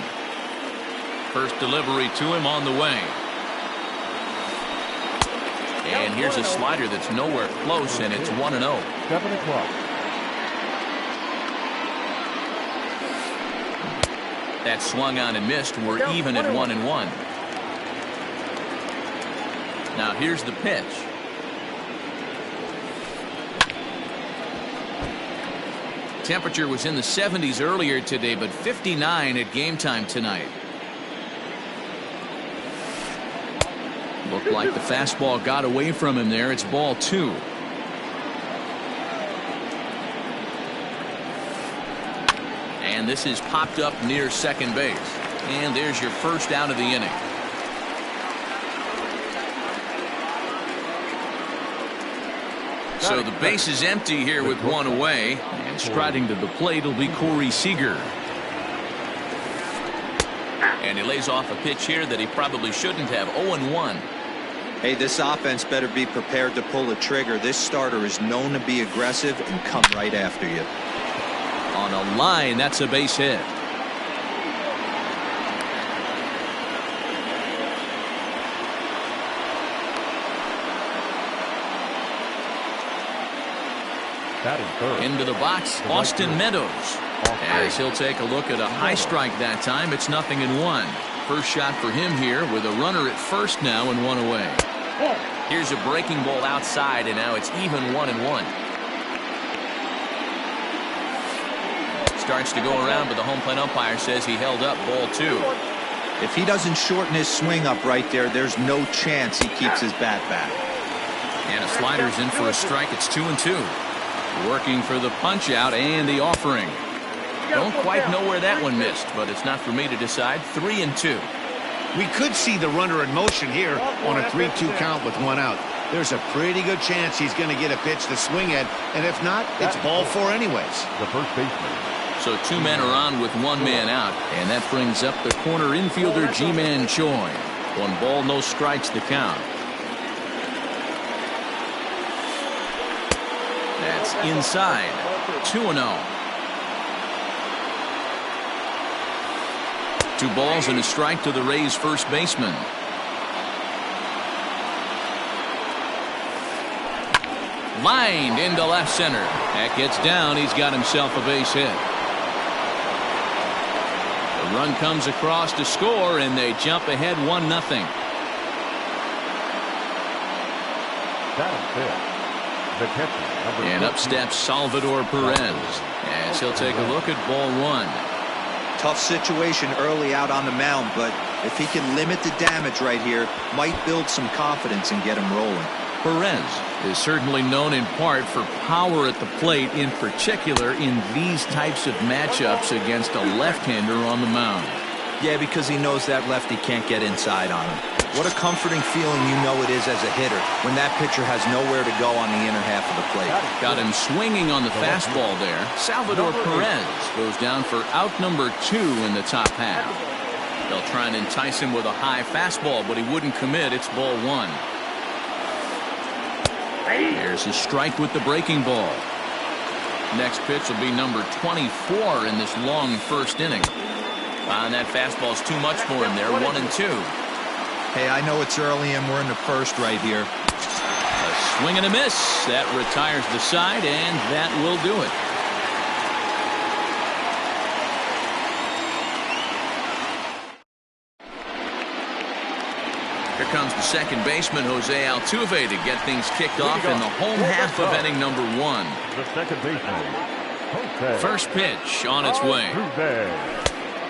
First delivery to him on the way. And here's a slider that's nowhere close, and it's 1-0. 7 o'clock. That swung on and missed. We're even at 1-1. Now here's the pitch. Temperature was in the 70s earlier today, but 59 at game time tonight. Looked like the fastball got away from him there. It's ball 2. And this is popped up near second base. And there's your first out of the inning. So the base is empty here with one away. And striding to the plate will be Corey Seager. And he lays off a pitch here that he probably shouldn't have. 0-1. Hey, this offense better be prepared to pull the trigger. This starter is known to be aggressive and come right after you. On a line, that's a base hit. Into the box, Austin Meadows. As he'll take a look at a high strike that time, it's 0-1. First shot for him here with a runner at first now and one away. Here's a breaking ball outside, and now it's even 1-1. Starts to go around, but the home plate umpire says he held up ball 2. If he doesn't shorten his swing up right there, there's no chance he keeps his bat back. And a slider's in for a strike. It's 2-2. Working for the punch out and the offering. Don't quite know where that one missed, but it's not for me to decide. 3-2. We could see the runner in motion here on a 3-2 count with one out. There's a pretty good chance he's going to get a pitch to swing at, and if not, it's ball 4 anyways. The first baseman. So 2 men are on with 1 man out, and that brings up the corner infielder Ji-Man Choi. 1 ball, no strikes the count. That's inside. 2-0. 2 balls and a strike to the Rays first baseman. Lined into left center. That gets down. He's got himself a base hit. The run comes across to score, and they jump ahead 1-0. And up steps Salvador Perez as he'll take a look at ball 1. Tough situation early out on the mound, but if he can limit the damage right here, might build some confidence and get him rolling. Perez is certainly known in part for power at the plate, in particular in these types of matchups against a left-hander on the mound. Yeah, because he knows that lefty can't get inside on him. What a comforting feeling you know it is as a hitter when that pitcher has nowhere to go on the inner half of the plate. Got him swinging on the fastball there. Salvador Perez goes down for out number 2 in the top half. They'll try and entice him with a high fastball, but he wouldn't commit. It's ball 1. There's a strike with the breaking ball. Next pitch will be number 24 in this long first inning. And that fastball's too much for him there. 1-2. Hey, I know it's early and we're in the first right here. A swing and a miss. That retires the side, and that will do it. Here comes the second baseman, Jose Altuve, to get things kicked off in the home half of inning number 1. The second baseman. First pitch on its way.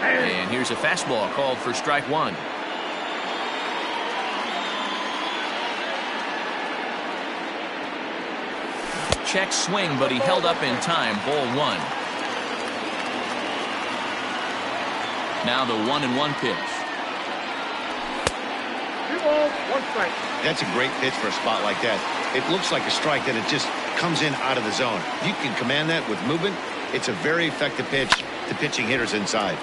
And here's a fastball called for strike 1. Check swing, but he held up in time. Ball 1. Now the 1-1 pitch. 2 balls, 1 strike. That's a great pitch for a spot like that. It looks like a strike that it just comes in out of the zone. If you can command that with movement, it's a very effective pitch to pitching hitters inside.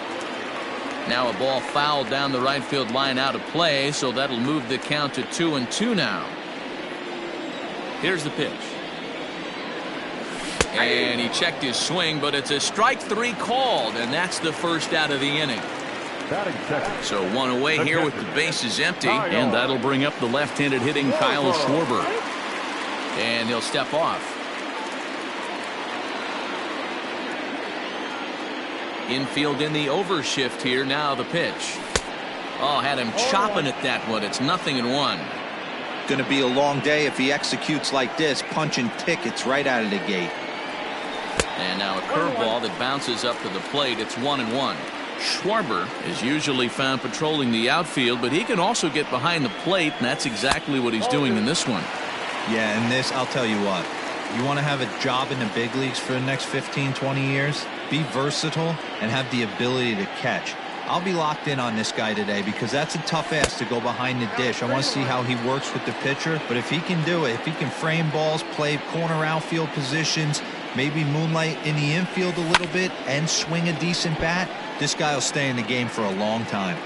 Now a ball fouled down the right field line out of play, so that'll move the count to 2-2 now. Here's the pitch. And he checked his swing, but it's a strike 3 called, and that's the first out of the inning. So one away here with the bases empty, and that'll bring up the left-handed hitting Kyle Schwarber. And he'll step off. Infield in the overshift here. Now the pitch. Oh, had him chopping at that one. It's 0-1. Going to be a long day if he executes like this, punching tickets right out of the gate. And now a curveball that bounces up to the plate. It's 1-1. Schwarber is usually found patrolling the outfield, but he can also get behind the plate, and that's exactly what he's doing in this one. Yeah, and this, I'll tell you what. You want to have a job in the big leagues for the next 15, 20 years? Be versatile and have the ability to catch. I'll be locked in on this guy today because that's a tough ask to go behind the dish. I want to see how he works with the pitcher, but if he can do it, if he can frame balls, play corner outfield positions, maybe moonlight in the infield a little bit and swing a decent bat, this guy will stay in the game for a long time.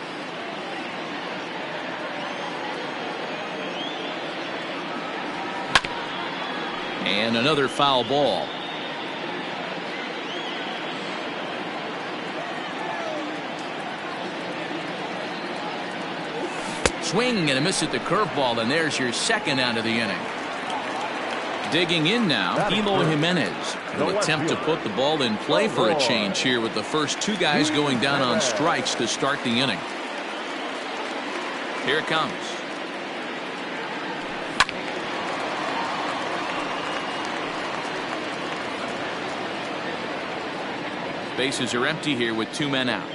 And another foul ball. Swing and a miss at the curveball, and there's your second out of the inning. Digging in now, Eloy Jimenez will attempt to put the ball in play for a change here with the first 2 guys going down on strikes to start the inning. Here it comes. Bases are empty here with 2 men out.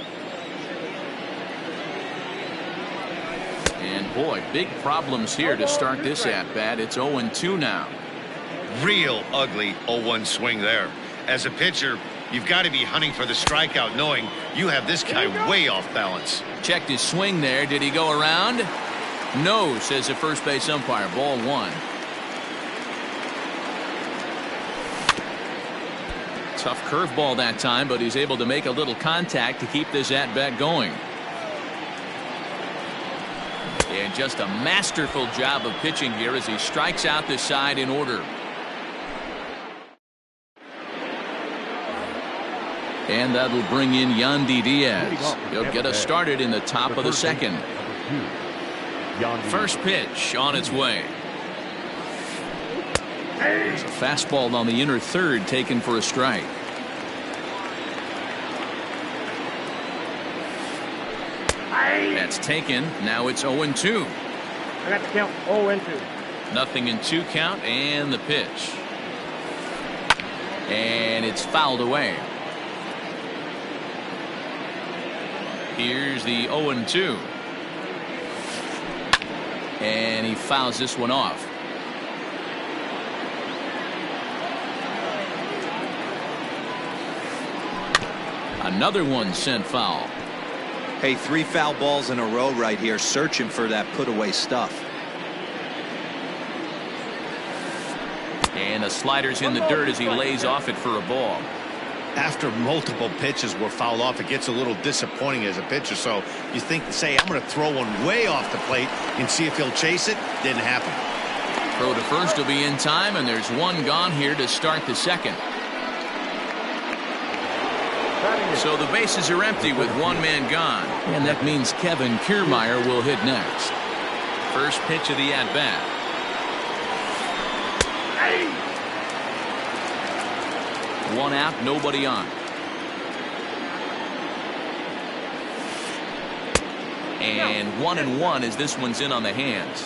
And boy, big problems here to start this at-bat. It's 0-2 now. Real ugly 0-1 swing there. As a pitcher, you've got to be hunting for the strikeout, knowing you have this guy way off balance. Checked his swing there. Did he go around? No, says the first base umpire. Ball 1. Tough curveball that time, but he's able to make a little contact to keep this at-bat going. And just a masterful job of pitching here as he strikes out the side in order. And that'll bring in Yandy Diaz. He'll get us started in the top of the second. First pitch on its way. There's a fastball on the inner third taken for a strike. That's taken. Now it's 0-2. I got the count 0-2. 0-2 count, and the pitch. And it's fouled away. Here's the 0-2. And he fouls this one off. Another one sent foul. Hey, 3 foul balls in a row right here, searching for that put-away stuff. And the slider's in the dirt as he lays off it for a ball. After multiple pitches were fouled off, it gets a little disappointing as a pitcher. So you think, say, I'm going to throw one way off the plate and see if he'll chase it. Didn't happen. Throw to first will be in time, and there's one gone here to start the second. So the bases are empty with 1 man gone, and that means Kevin Kiermaier will hit next. First pitch of the at-bat. One out, nobody on. And 1-1 as this one's in on the hands.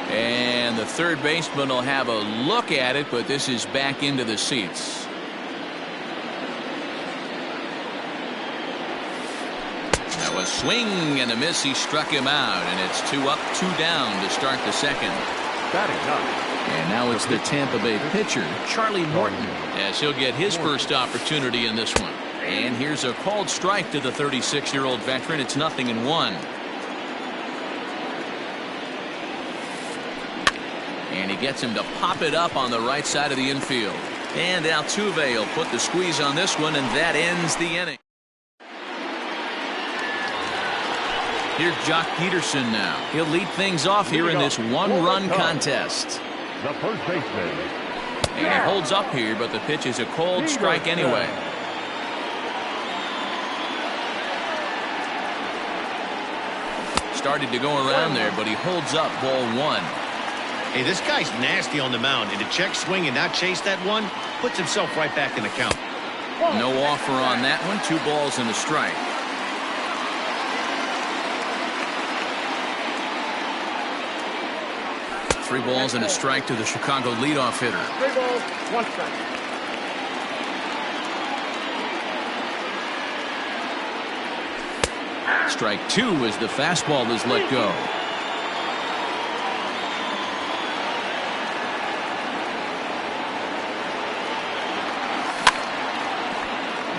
And the third baseman will have a look at it, but this is back into the seats. Now a swing and a miss. He struck him out, and it's 2 up, 2 down to start the second. And now it's the Tampa Bay pitcher, Charlie Morton, as he'll get his first opportunity in this one. And here's a called strike to the 36-year-old veteran. It's 0-1. And he gets him to pop it up on the right side of the infield. And Altuve will put the squeeze on this one, and that ends the inning. Here's Jock Peterson now. He'll lead things off here in this one-run contest. The first baseman. And he holds up here, but the pitch is a cold strike anyway. Started to go around there, but he holds up ball one. Hey, this guy's nasty on the mound, and to check swing and not chase that one puts himself right back in the count. No offer on that one. 2 balls and a strike. Three balls and a strike to the Chicago leadoff hitter. 3 balls, 1 strike. Strike 2 as the fastball is let go.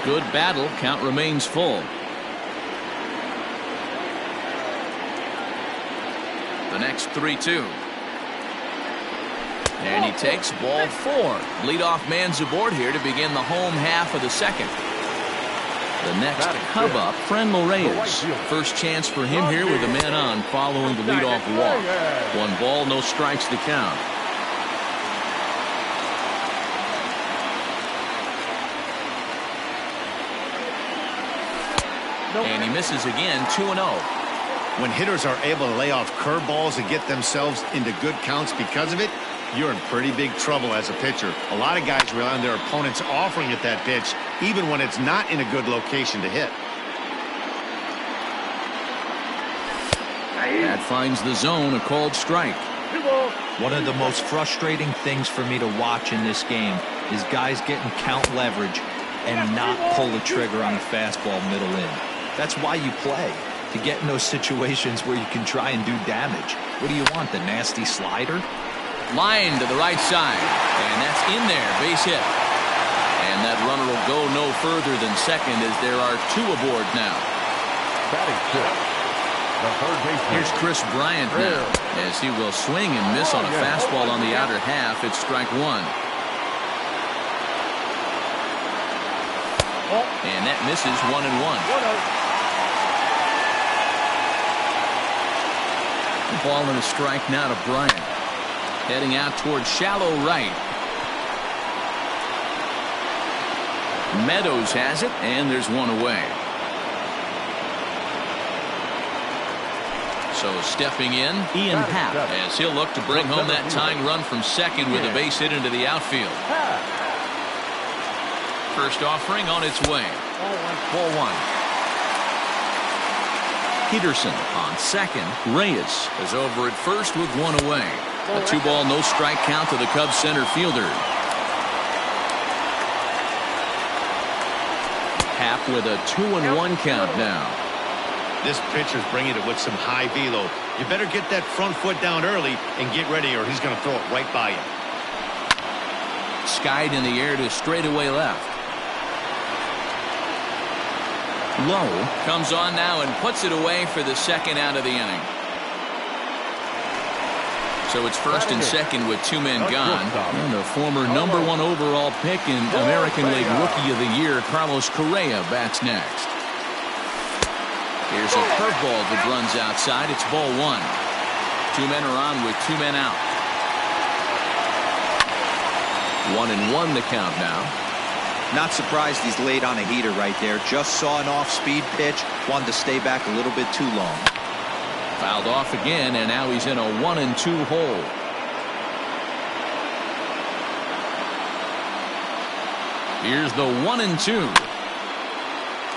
Good battle. Count remains full. The next 3-2. And he takes ball 4. Leadoff man's aboard here to begin the home half of the second. The next Cub up, Frenmel Reyes. First chance for him here with a man on following the leadoff walk. 1 ball, no strikes to count. And he misses again, 2-0. When hitters are able to lay off curveballs and get themselves into good counts because of it, you're in pretty big trouble as a pitcher. A lot of guys rely on their opponents offering at that pitch, even when it's not in a good location to hit. That finds the zone, a called strike. One of the most frustrating things for me to watch in this game is guys getting count leverage and not pull the trigger on a fastball middle in. That's why you play, to get in those situations where you can try and do damage. What do you want, the nasty slider? Line to the right side, and that's in there, base hit. And that runner will go no further than second as there are 2 aboard now. Batting 6. The third baseman. Here's Chris Bryant now, as he will swing and miss on a fastball on the outer half. It's strike 1. And that misses 1-1. Ball and a strike now to Bryant. Heading out towards shallow right. Meadows has it, and there's 1 away. So stepping in, Ian Happ, as he'll look to bring home that tying run from second with a base hit into the outfield. First offering on its way. Ball 1. Peterson on second. Reyes is over at first with 1 away. A 2-ball, no strike count to the Cubs center fielder. Happ with a 2-1 count now. This pitcher's bringing it with some high velo. You better get that front foot down early and get ready, or he's going to throw it right by you. Skied in the air to straightaway left. Low comes on now and puts it away for the second out of the inning. So it's first and second with 2 men gone. And the former number 1 overall pick in American League Rookie of the Year, Carlos Correa, bats next. Here's a curveball that runs outside. It's ball 1. 2 men are on with 2 men out. 1-1 the count now. Not surprised he's laid on a heater right there. Just saw an off-speed pitch. Wanted to stay back a little bit too long. Fouled off again, and now he's in a 1-2 hole. Here's the 1-2.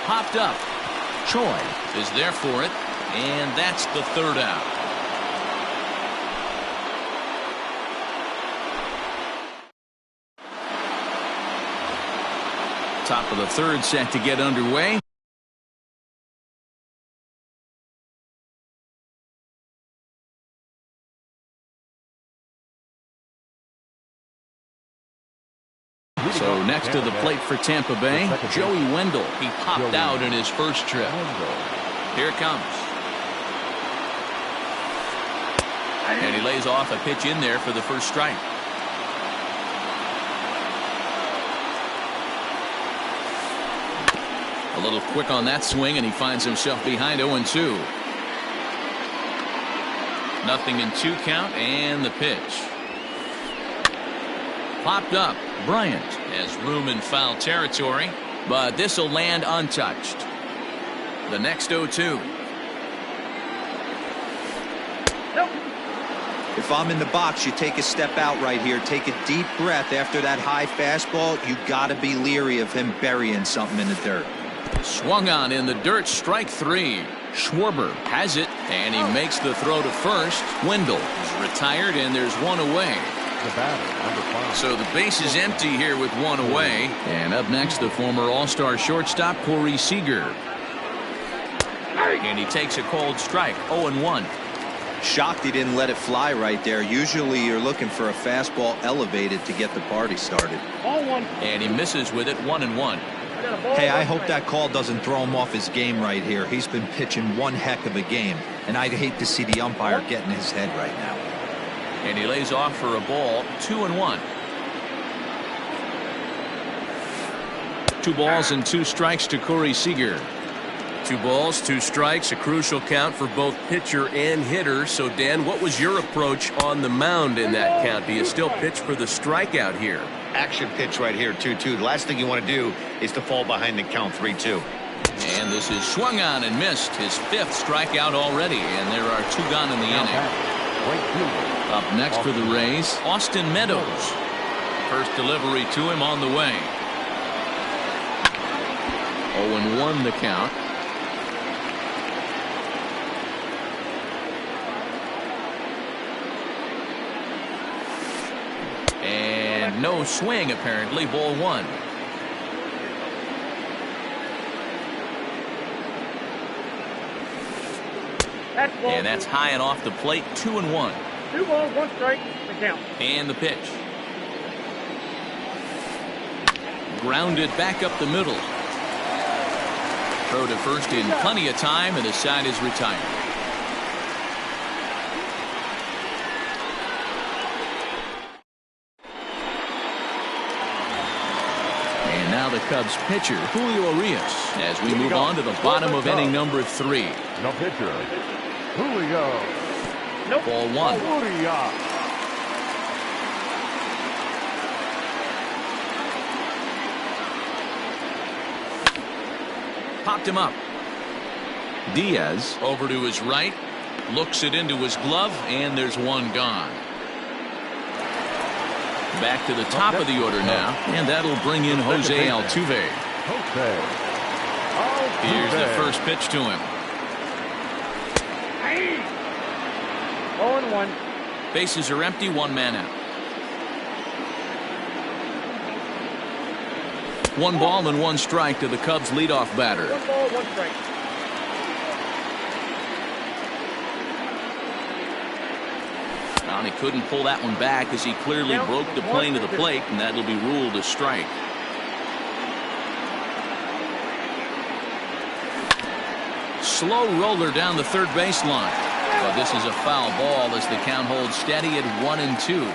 Popped up. Choi is there for it, and that's the 3rd out. Top of the 3rd set to get underway. So next to the plate for Tampa Bay, Joey Wendell. He popped out in his first trip. Here it comes. And he lays off a pitch in there for the first strike. A little quick on that swing, and he finds himself behind 0-2. Nothing in 2 count, and the pitch. Popped up. Bryant has room in foul territory, but this will land untouched. The next 0-2. If I'm in the box, you take a step out right here. Take a deep breath after that high fastball. You got to be leery of him burying something in the dirt. Swung on in the dirt, strike 3. Schwarber has it, and he makes the throw to first. Wendell is retired, and there's 1 away. The batter, number 5. So the base is empty here with 1 away. And up next, the former All-Star shortstop, Corey Seager. And he takes a cold strike, 0-1. Shocked he didn't let it fly right there. Usually you're looking for a fastball elevated to get the party started. Ball 1. And he misses with it, 1-1. Hey, I hope that call doesn't throw him off his game right here. He's been pitching one heck of a game, and I'd hate to see the umpire get in his head right now. And he lays off for a ball, 2-1. 2 balls and 2 strikes to Corey Seager. 2 balls, 2 strikes, a crucial count for both pitcher and hitter. So, Dan, what was your approach on the mound in that count? Do you still pitch for the strikeout here? Action pitch right here, 2-2. The last thing you want to do is to fall behind the count 3-2. And this is swung on and missed. His 5th strikeout already, and there are 2 gone in the inning. Up next for the Rays, Austin Meadows. First delivery to him on the way. 0-1 the count. And no swing, apparently. Ball 1. And that's high and off the plate. 2-1. 2 balls, 1 strike. The count. And the pitch. Grounded back up the middle. Throw to first in plenty of time, and the side is retired. And now the Cubs pitcher, Julio Urias, as we move on to the bottom of inning number 3. No pitcher. Julio. Nope. Ball 1. Urias. Popped him up. Diaz over to his right, looks it into his glove, and there's 1 gone. Back to the top of the order now, and that'll bring in Jose Altuve. Here's the first pitch to him. 0-1. Bases are empty, 1 man out. 1 ball and 1 strike to the Cubs leadoff batter. 1 ball, 1 strike. Well, he couldn't pull that one back as he clearly broke the plane of the plate, and that'll be ruled a strike. Slow roller down the third baseline. But this is a foul ball as the count holds steady at 1-2.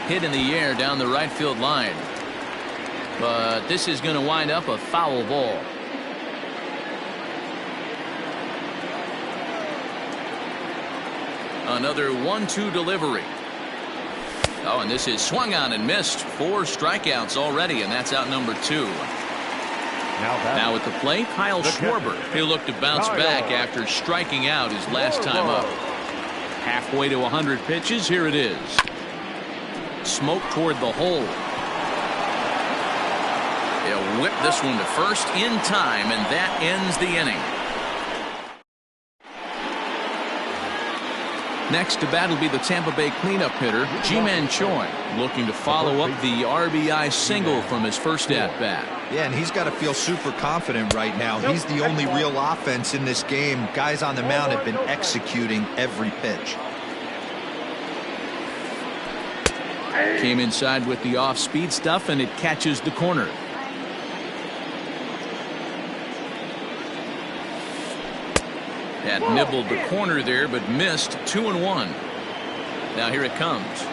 Hit in the air down the right field line. But this is going to wind up a foul ball. Another 1-2 delivery. Oh, and this is swung on and missed. 4 strikeouts already, and that's out number 2. Now at the plate, Kyle Schwarber. He'll look to bounce back after striking out his last time up. Halfway to 100 pitches, here it is. Smoke toward the hole. They'll whip this one to first in time, and that ends the inning. Next to bat will be the Tampa Bay cleanup hitter, Ji-Man Choi, looking to follow up the RBI single from his first at-bat. Yeah, and he's got to feel super confident right now. He's the only real offense in this game. Guys on the mound have been executing every pitch. Came inside with the off-speed stuff, and it catches the corner. Had nibbled the corner there, but missed 2-1. Now here it comes.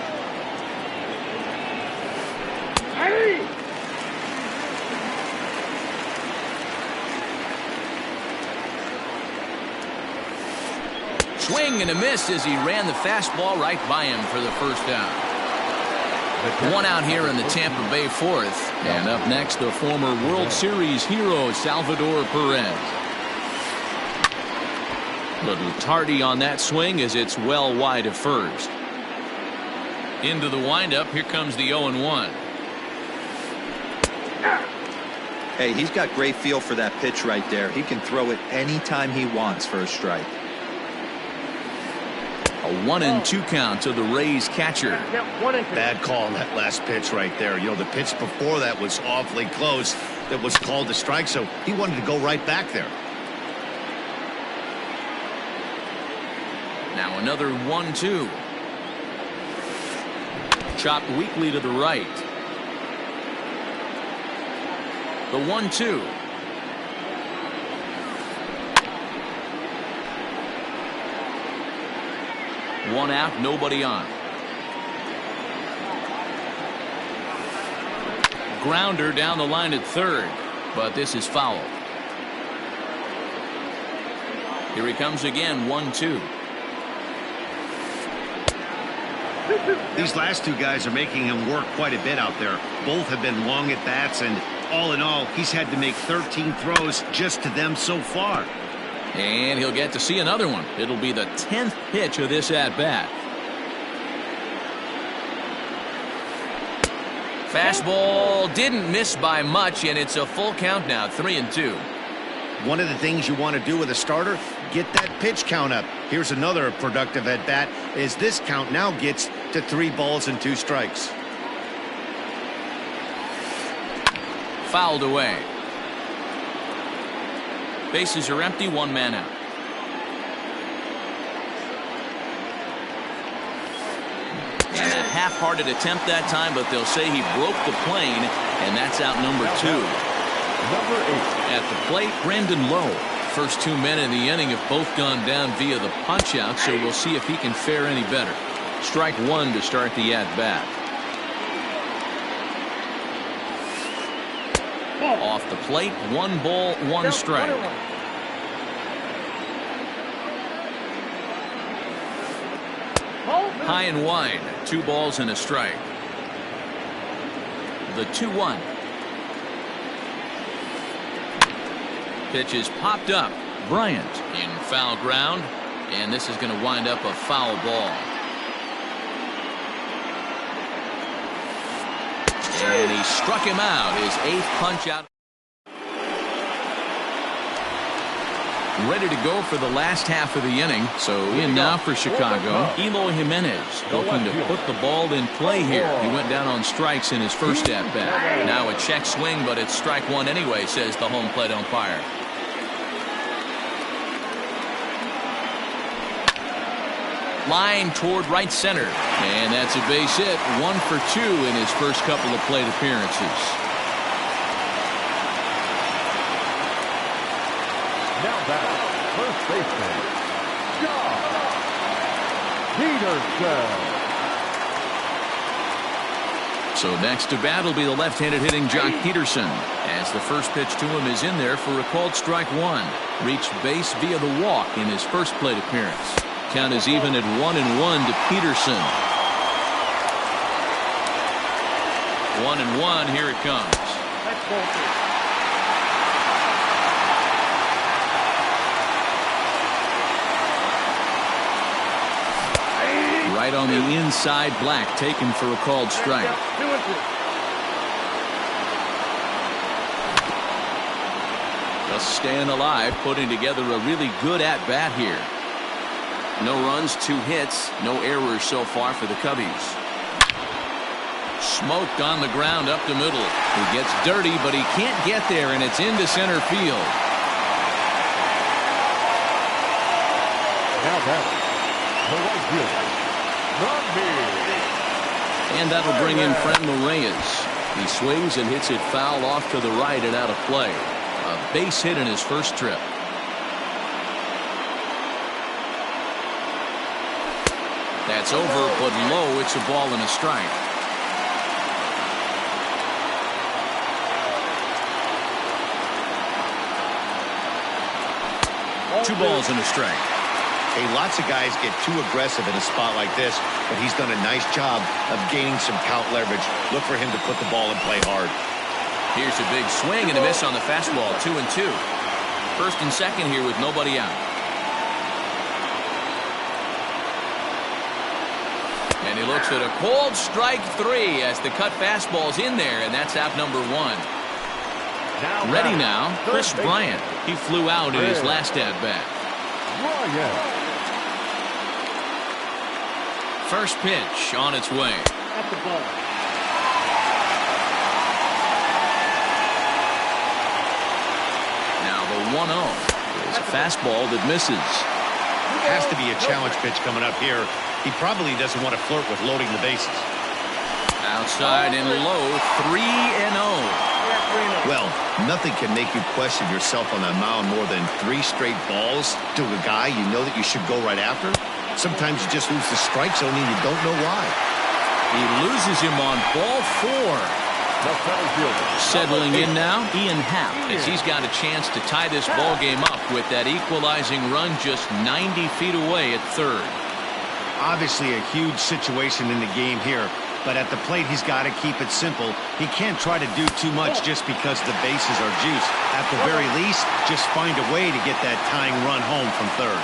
Swing and a miss as he ran the fastball right by him for the first down. One out here in the Tampa Bay fourth. And up next, the former World Series hero, Salvador Perez. Little tardy on that swing as it's well wide of first. Into the windup, here comes the 0-1. Hey, he's got great feel for that pitch right there. He can throw it anytime he wants for a strike. A 1-2 count to the Rays catcher. Bad call on that last pitch right there. You know, the pitch before that was awfully close. That was called a strike, so he wanted to go right back there. Now another 1-2. Chopped weakly to the right. The 1-2. One out, nobody on. Grounder down the line at third, but this is foul. Here he comes again, 1-2. These last two guys are making him work quite a bit out there. Both have been long at bats, and all in all, he's had to make 13 throws just to them so far. And he'll get to see another one. It'll be the 10th pitch of this at-bat. Fastball didn't miss by much, and it's a full count now, 3-2. One of the things you want to do with a starter, get that pitch count up. Here's another productive at-bat, as this count now gets to 3 balls and 2 strikes. Fouled away. Bases are empty, 1 man out. And a half-hearted attempt that time, but they'll say he broke the plane, and that's out number 2. Number 8. At the plate, Brandon Lowe. First 2 men in the inning have both gone down via the punch-out, so we'll see if he can fare any better. Strike 1 to start the at-bat. Off the plate, 1 ball, 1 strike. High and wide, 2 balls and a strike. The 2-1. Pitch is popped up. Bryant in foul ground, and this is going to wind up a foul ball. And he struck him out, his 8th punch out. Ready to go for the last half of the inning. So in now for Chicago, Eloy Jimenez looking to put the ball in play here. He went down on strikes in his first at-bat. Now a check swing, but it's strike 1 anyway, says the home plate umpire. Line toward right center, and that's a base hit. 1 for 2 in his first couple of plate appearances. Now back, first baseman, John Peterson. So next to bat will be the left-handed hitting Jock Peterson, as the first pitch to him is in there for a called strike 1. Reached base via the walk in his first plate appearance. Count is even at 1-1 to Peterson. 1-1, here it comes. Right on the inside, Black taken for a called strike. Just staying alive, putting together a really good at-bat here. No runs, 2 hits, no errors so far for the Cubbies. Smoked on the ground up the middle. He gets dirty, but he can't get there, and it's into center field. Now back, the right fielder, And that'll bring in Franmil Reyes. He swings and hits it foul off to the right and out of play. A base hit in his first trip. That's over, but low. It's a ball and a strike. 2 balls and a strike. Hey, lots of guys get too aggressive in a spot like this, but he's done a nice job of gaining some count leverage. Look for him to put the ball and play hard. Here's a big swing and a miss on the fastball. 2-2. First and second here with nobody out. And he looks at a cold strike 3 as the cut fastball's in there, and that's out number 1. Ready now, Chris Bryant. He flew out in his last at-bat. First pitch on its way. That's the ball. Now the 1-0 is a fastball that misses. Has to be a challenge pitch coming up here. He probably doesn't want to flirt with loading the bases. Outside and low, 3-0. Well, nothing can make you question yourself on the mound more than 3 straight balls to a guy you know that you should go right after. Sometimes you just lose the strike zone and you don't know why. He loses him on ball 4. Settling in now, Ian Happ, as he's got a chance to tie this ball game up with that equalizing run just 90 feet away at third. Obviously a huge situation in the game here, but at the plate he's got to keep it simple. He can't try to do too much just because the bases are juiced. At the very least, just find a way to get that tying run home from third.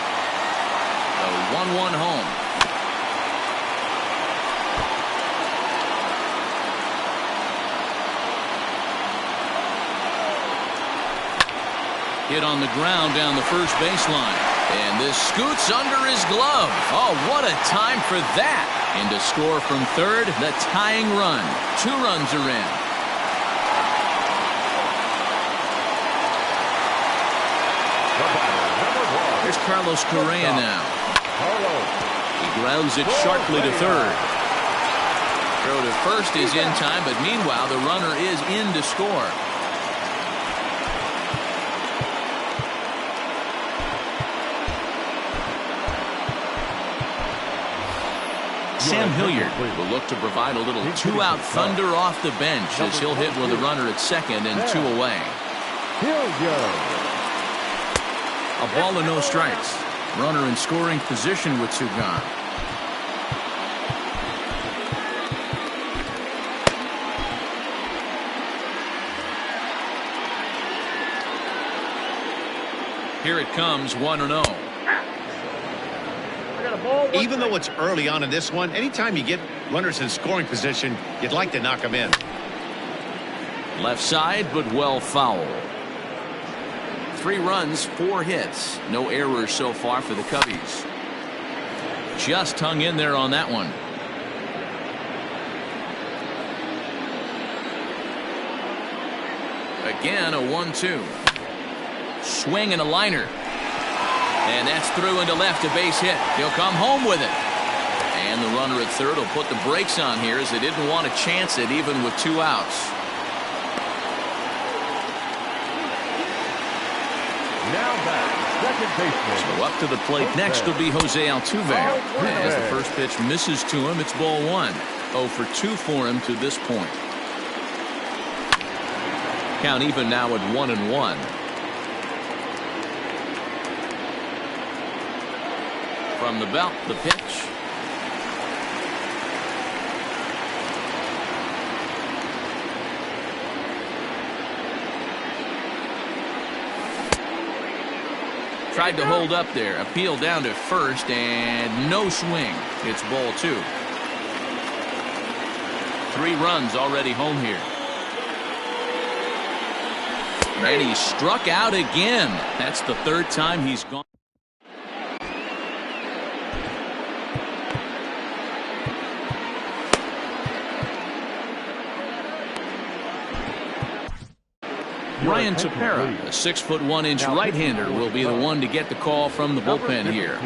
The 1-1 home. Hit on the ground down the first baseline. And this scoots under his glove. Oh, what a time for that. And to score from third, the tying run. 2 runs are in. Here's Carlos Correa now. He grounds it sharply to third. Throw to first is in time, but meanwhile, the runner is in to score. Sam Hilliard will look to provide a little 2-out thunder off the bench as he'll hit with a runner at second and 2 away. A ball and no strikes. Runner in scoring position with 2 gone. Here it comes, 1-0. Even though it's early on in this one, anytime you get runners in scoring position, you'd like to knock them in. Left side, but well foul. 3 runs, 4 hits. No errors so far for the Cubbies. Just hung in there on that one. Again, a 1-2. Swing and a liner. And that's through into left, a base hit. He'll come home with it. And the runner at third will put the brakes on here as they didn't want to chance it even with 2 outs. Now back, second baseman. So up to the plate next will be Jose Altuve. As the first pitch misses to him, it's ball 1. 0 for 2 for him to this point. Count even now at 1-1. From the belt, the pitch. Tried to hold up there. Appeal down to first and no swing. It's ball 2. 3 runs already home here. And he struck out again. That's the 3rd time he's gone. Ryan Tepera, a 6'1" right-hander, will be the one to get the call from the bullpen here.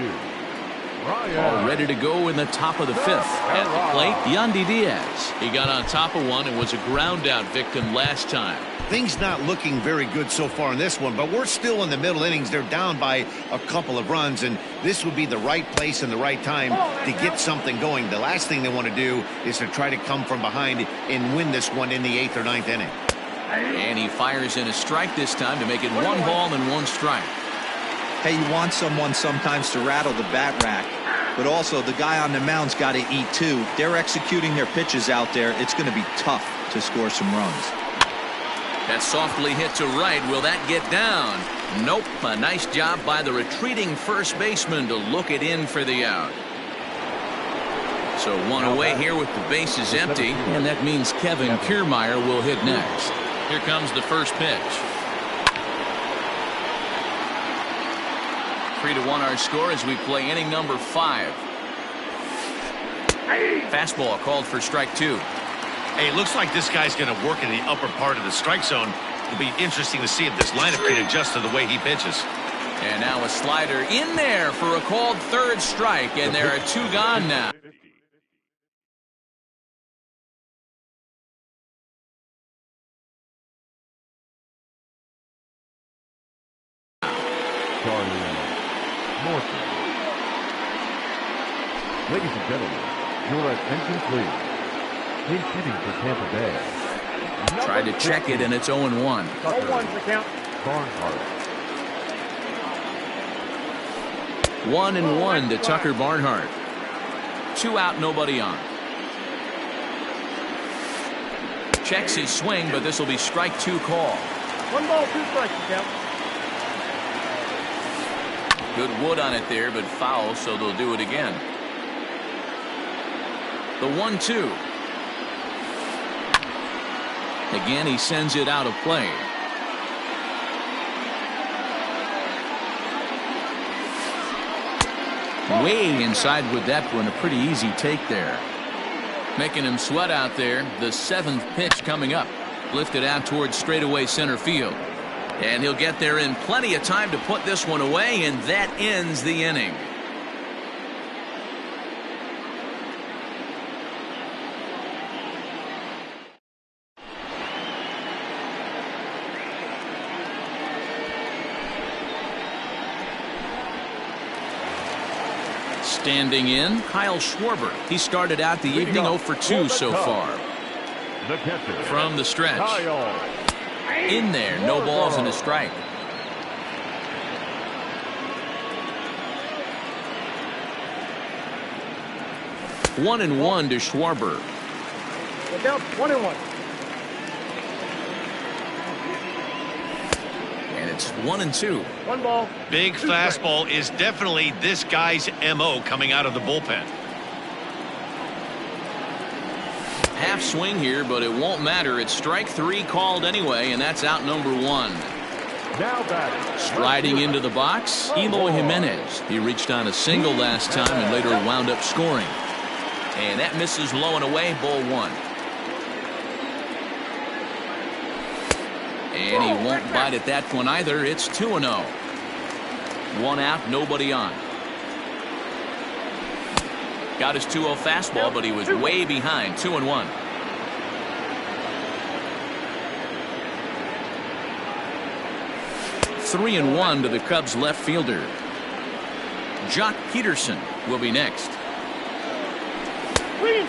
All ready to go in the top of the fifth. At the plate, Yandy Diaz. He got on top of one and was a ground out victim last time. Things not looking very good so far in this one, but we're still in the middle innings. They're down by a couple of runs, and this would be the right place and the right time to get something going. The last thing they want to do is to try to come from behind and win this one in the 8th or 9th inning. And he fires in a strike this time to make it 1 ball and 1 strike. Hey, you want someone sometimes to rattle the bat rack, but also the guy on the mound's got to eat too. They're executing their pitches out there. It's going to be tough to score some runs. That's softly hit to right. Will that get down? Nope. A nice job by the retreating first baseman to look it in for the out. So one away here with the bases empty, and that means Kevin Kiermaier will hit next. Here comes the first pitch. 3-1 our score as we play inning number 5. Fastball called for strike 2. Hey, it looks like this guy's going to work in the upper part of the strike zone. It'll be interesting to see if this lineup can adjust to the way he pitches. And now a slider in there for a called third strike, and there are 2 gone now. Ladies and gentlemen, your attention please. He's hitting for Tampa Bay. Tried to check it, and it's 0-1. 0-1's the count. Barnhart. 1-1 to Tucker Barnhart. 2 out, nobody on. Checks his swing, but this will be strike 2 call. 1 ball, 2 strikes, the count. Good wood on it there, but foul, so they'll do it again. The 1-2. Again, he sends it out of play. Way inside with that one. A pretty easy take there. Making him sweat out there. The 7th pitch coming up. Lifted out towards straightaway center field. And he'll get there in plenty of time to put this one away, and that ends the inning. Standing in, Kyle Schwarber. He started out the evening 0 for 2 so far. The catcher. From the stretch. Kyle. In there, no balls and a strike. One and 1 to Schwarber. Look out, 1-1. And it's 1-2. 1 ball. Big 2 fastball strikes. is definitely this guy's MO coming out of the bullpen. Half swing here, but it won't matter. It's strike 3 called anyway, and that's out number 1. Now batting. Striding into the box, Eloy Jimenez. He reached on a single last time and later wound up scoring. And that misses low and away, ball 1. And he won't bite at that one either. It's 2-0. 1 out, nobody on. Got his 2-0 fastball, but he was way behind. 2-1. Three and 1 to the Cubs left fielder. Jock Peterson will be next.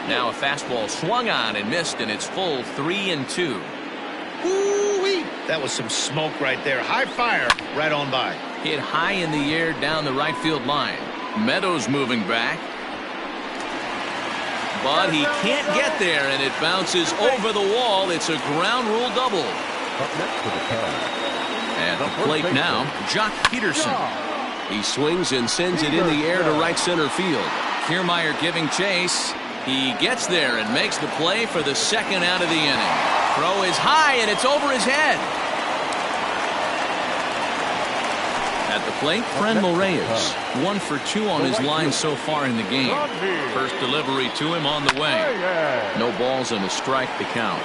Now a fastball swung on and missed, and it's full 3-2. Ooh-wee. That was some smoke right there. High fire right on by. Hit high in the air down the right field line. Meadows moving back. But he can't get there, and it bounces over the wall. It's a ground rule double. Up next to the Cubs. At the plate now, Jock Peterson. He swings and sends it in the air to right center field. Kiermaier giving chase. He gets there and makes the play for the 2nd out of the inning. Throw is high, and it's over his head. At the plate, Franmil Reyes. 1 for 2 on his line so far in the game. First delivery to him on the way. No balls and a strike to count.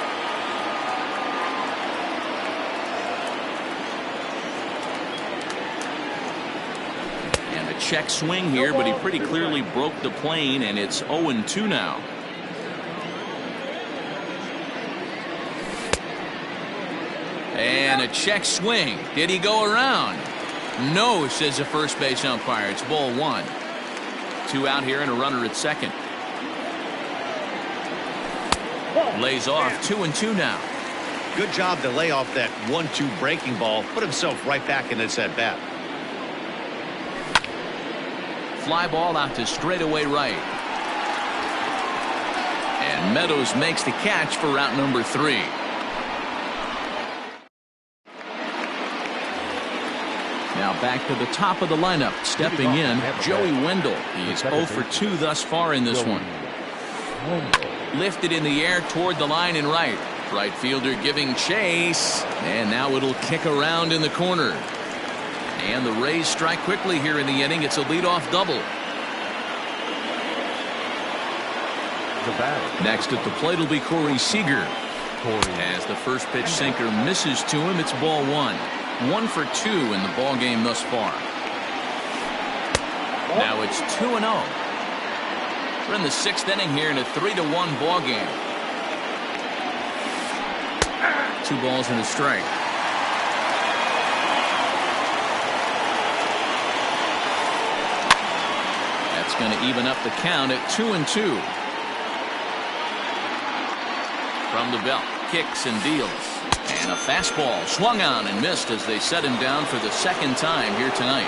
check swing here, but he pretty clearly broke the plane, and it's 0-2 now. And a check swing. Did he go around? No, says the first base umpire. It's ball one. 2 out here and a runner at second. Lays off 2-2 now. Good job to lay off that 1-2 breaking ball. Put himself right back in this at bat. Fly ball out to straightaway right. And Meadows makes the catch for route number 3. Now back to the top of the lineup. Stepping in, Joey Wendell. He's 0 for 2 thus far in this one. Lifted in the air toward the line and right. Right fielder giving chase. And now it'll kick around in the corner. And the Rays strike quickly here in the inning. It's a leadoff double. Next at the plate will be Corey Seager. As the first pitch sinker misses to him, it's ball one. 1 for 2 in the ball game thus far. Now it's 2-0. We're in the 6th inning here in a 3-1 ball game. 2 balls and a strike. That's going to even up the count at 2-2. From the belt, kicks and deals. And a fastball swung on and missed as they set him down for the 2nd time here tonight.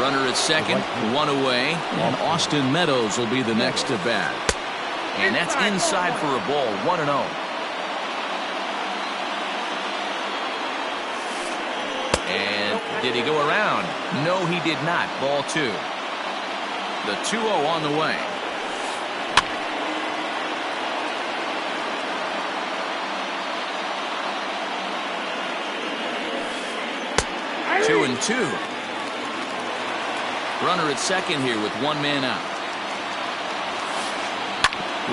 Runner at second, 1 away, and Austin Meadows will be the next to bat. And that's inside for a ball, 1-0. And did he go around? No, he did not. Ball 2. The 2-0 on the way. 2-2. Runner at second here with 1 man out.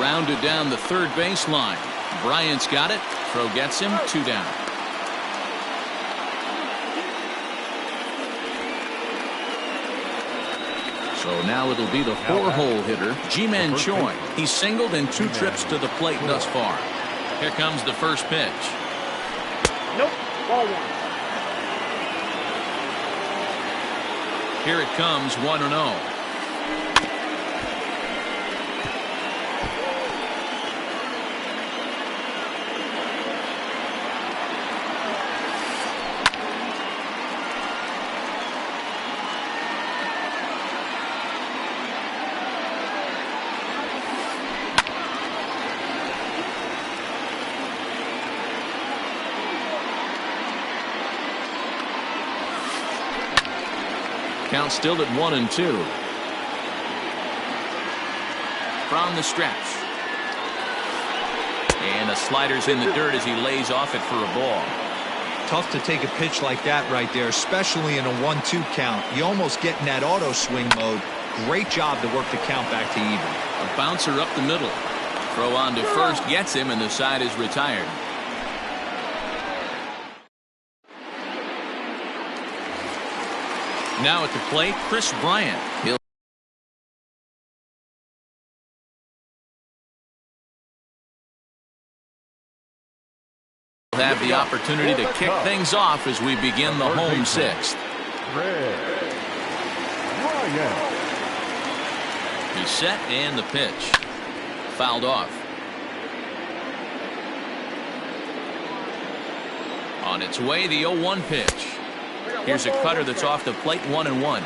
Rounded down the third baseline. Bryant's got it. Throw gets him. 2 down. So now it'll be the 4-hole hitter, Ji-Man Choi. He's singled in 2 trips to the plate thus far. Here comes the first pitch. Nope. Ball 1. Here it comes, 1-0. Count still at 1-2. From the stretch. And the slider's in the dirt as he lays off it for a ball. Tough to take a pitch like that right there, especially in a 1-2 count. You almost get in that auto swing mode. Great job to work the count back to even. A bouncer up the middle. Throw on to first gets him, and the side is retired. Now at the plate, Chris Bryant. He'll have the opportunity to kick things off as we begin the home 6th. He's set and the pitch. Fouled off. On its way, the 0-1 pitch. Here's a cutter that's off the plate, 1-1.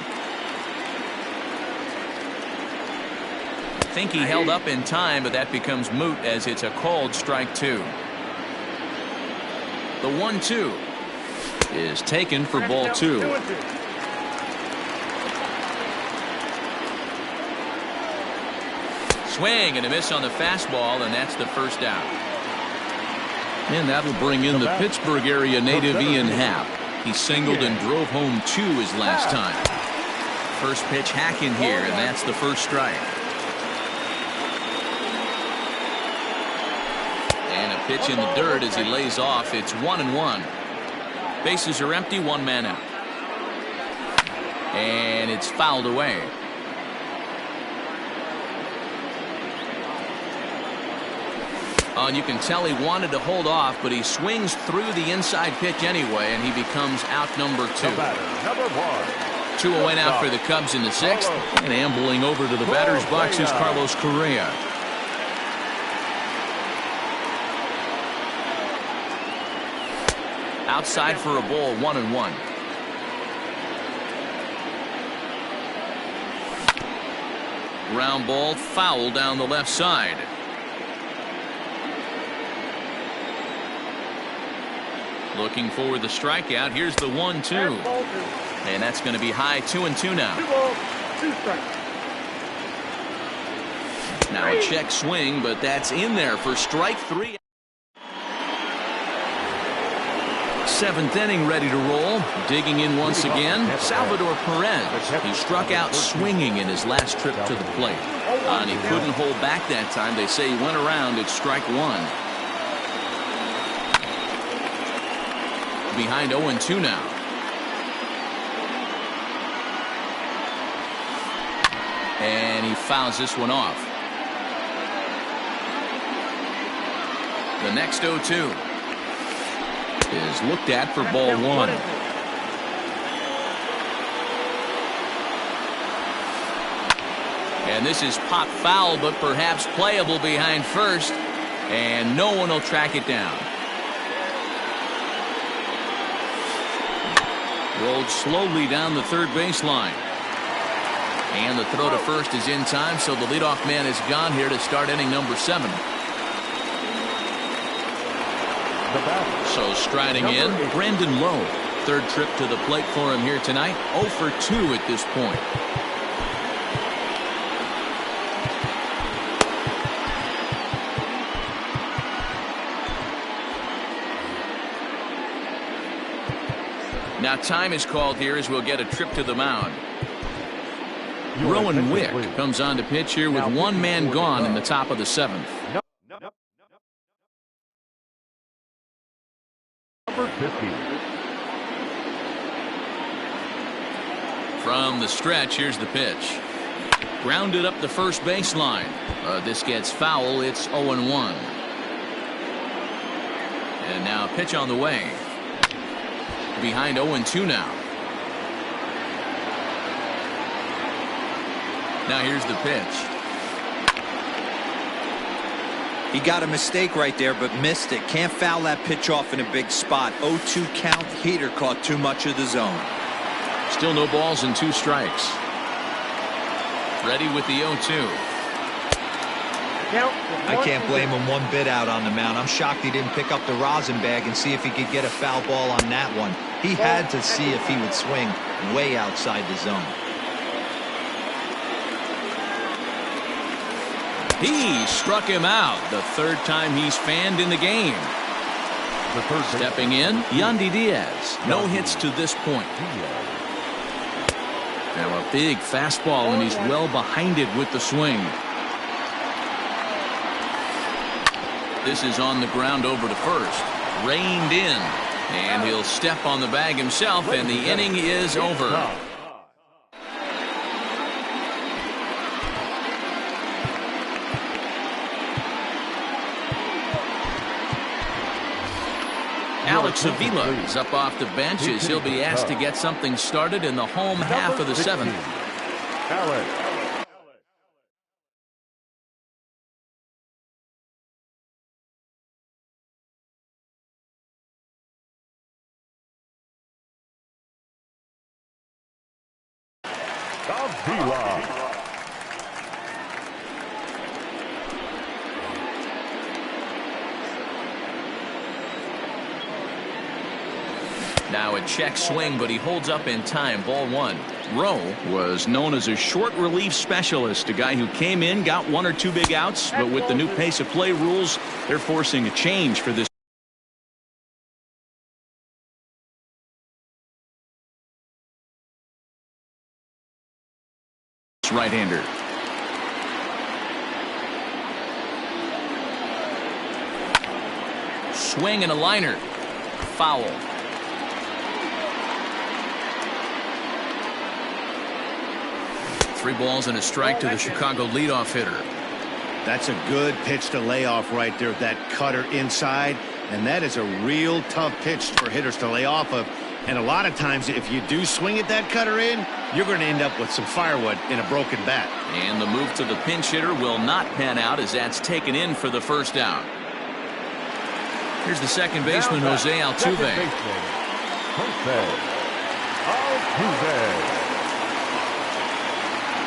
I think he held up in time, but that becomes moot as it's a called strike 2. The 1-2 is taken for ball 2. Swing and a miss on the fastball, and that's the first out. And that'll bring in the Pittsburgh area native Ian Happ. He singled and drove home 2 his last time. First pitch hacking here, and that's the first strike. And a pitch in the dirt as he lays off. It's 1-1. Bases are empty, 1 man out. And it's fouled away. Oh, and you can tell he wanted to hold off, but he swings through the inside pitch anyway, and he becomes out number 2. Number 1. 2 away now for the Cubs in the 6th. And ambling over to the batter's box is Carlos Correa. Outside for a ball, 1-1. Ground ball, foul down the left side. Looking for the strikeout. Here's the 1-2. And that's going to be high, 2-2 now. 2 balls, 2 strikes. Now a check swing, but that's in there for strike 3. 7th inning ready to roll. Digging in once again, Salvador Perez. He struck out swinging in his last trip to the plate. And he couldn't hold back that time. They say he went around at strike 1. Behind 0-2 now. And he fouls this one off. The next 0-2 is looked at for ball 1. And this is pop foul, but perhaps playable behind first. And no one will track it down. Rolled slowly down the third baseline. And the throw to first is in time, so the leadoff man is gone here to start inning number 7. So striding in, Brandon Lowe. Third trip to the plate for him here tonight. 0 for 2 at this point. Now time is called here as we'll get a trip to the mound. Rowan Wick comes on to pitch here with one man gone in the top of the 7th. Number 50. From the stretch, here's the pitch. Grounded up the first baseline. This gets foul. It's 0-1. And now a pitch on the way. Behind 0-2 now. Now here's the pitch. He got a mistake right there, but missed it. Can't foul that pitch off in a big spot. 0-2 count. Heater caught too much of the zone. Still no balls and 2 strikes. Ready with the 0-2. I can't blame him one bit out on the mound. I'm shocked he didn't pick up the rosin bag and see if he could get a foul ball on that one. He had to see if he would swing way outside the zone. He struck him out. The 3rd time he's fanned in the game. Stepping in, Yandy Diaz. No hits to this point. Now a big fastball, and he's well behind it with the swing. This is on the ground over to first. Reined in. And he'll step on the bag himself, and the inning is over. Alex Avila is up off the bench as he'll be asked to get something started in the home half of the 7th. Alex. Avila. Now a check swing, but he holds up in time. Ball 1. Rowe was known as a short relief specialist, a guy who came in, got 1 or 2 big outs, but with the new pace of play rules, they're forcing a change for this right-hander. Swing and a liner. Foul. 3 balls and a strike to the Chicago leadoff hitter. That's a good pitch to lay off right there, that cutter inside. And that is a real tough pitch for hitters to lay off of. And a lot of times, if you do swing at that cutter in, you're going to end up with some firewood in a broken bat. And the move to the pinch hitter will not pan out as that's taken in for the first out. Here's the second baseman, Jose Altuve.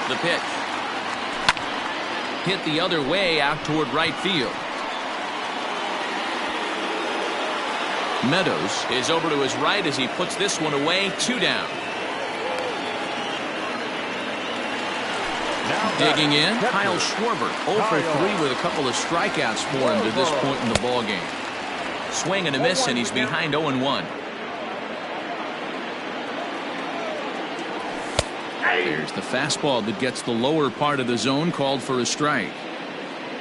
The pitch. Hit the other way out toward right field. Meadows is over to his right as he puts this one away. 2 down. Digging in, Kyle Schwarber, 0 for 3 with a couple of strikeouts for him to this point in the ballgame. Swing and a miss, and he's behind 0-1. There's the fastball that gets the lower part of the zone, called for a strike.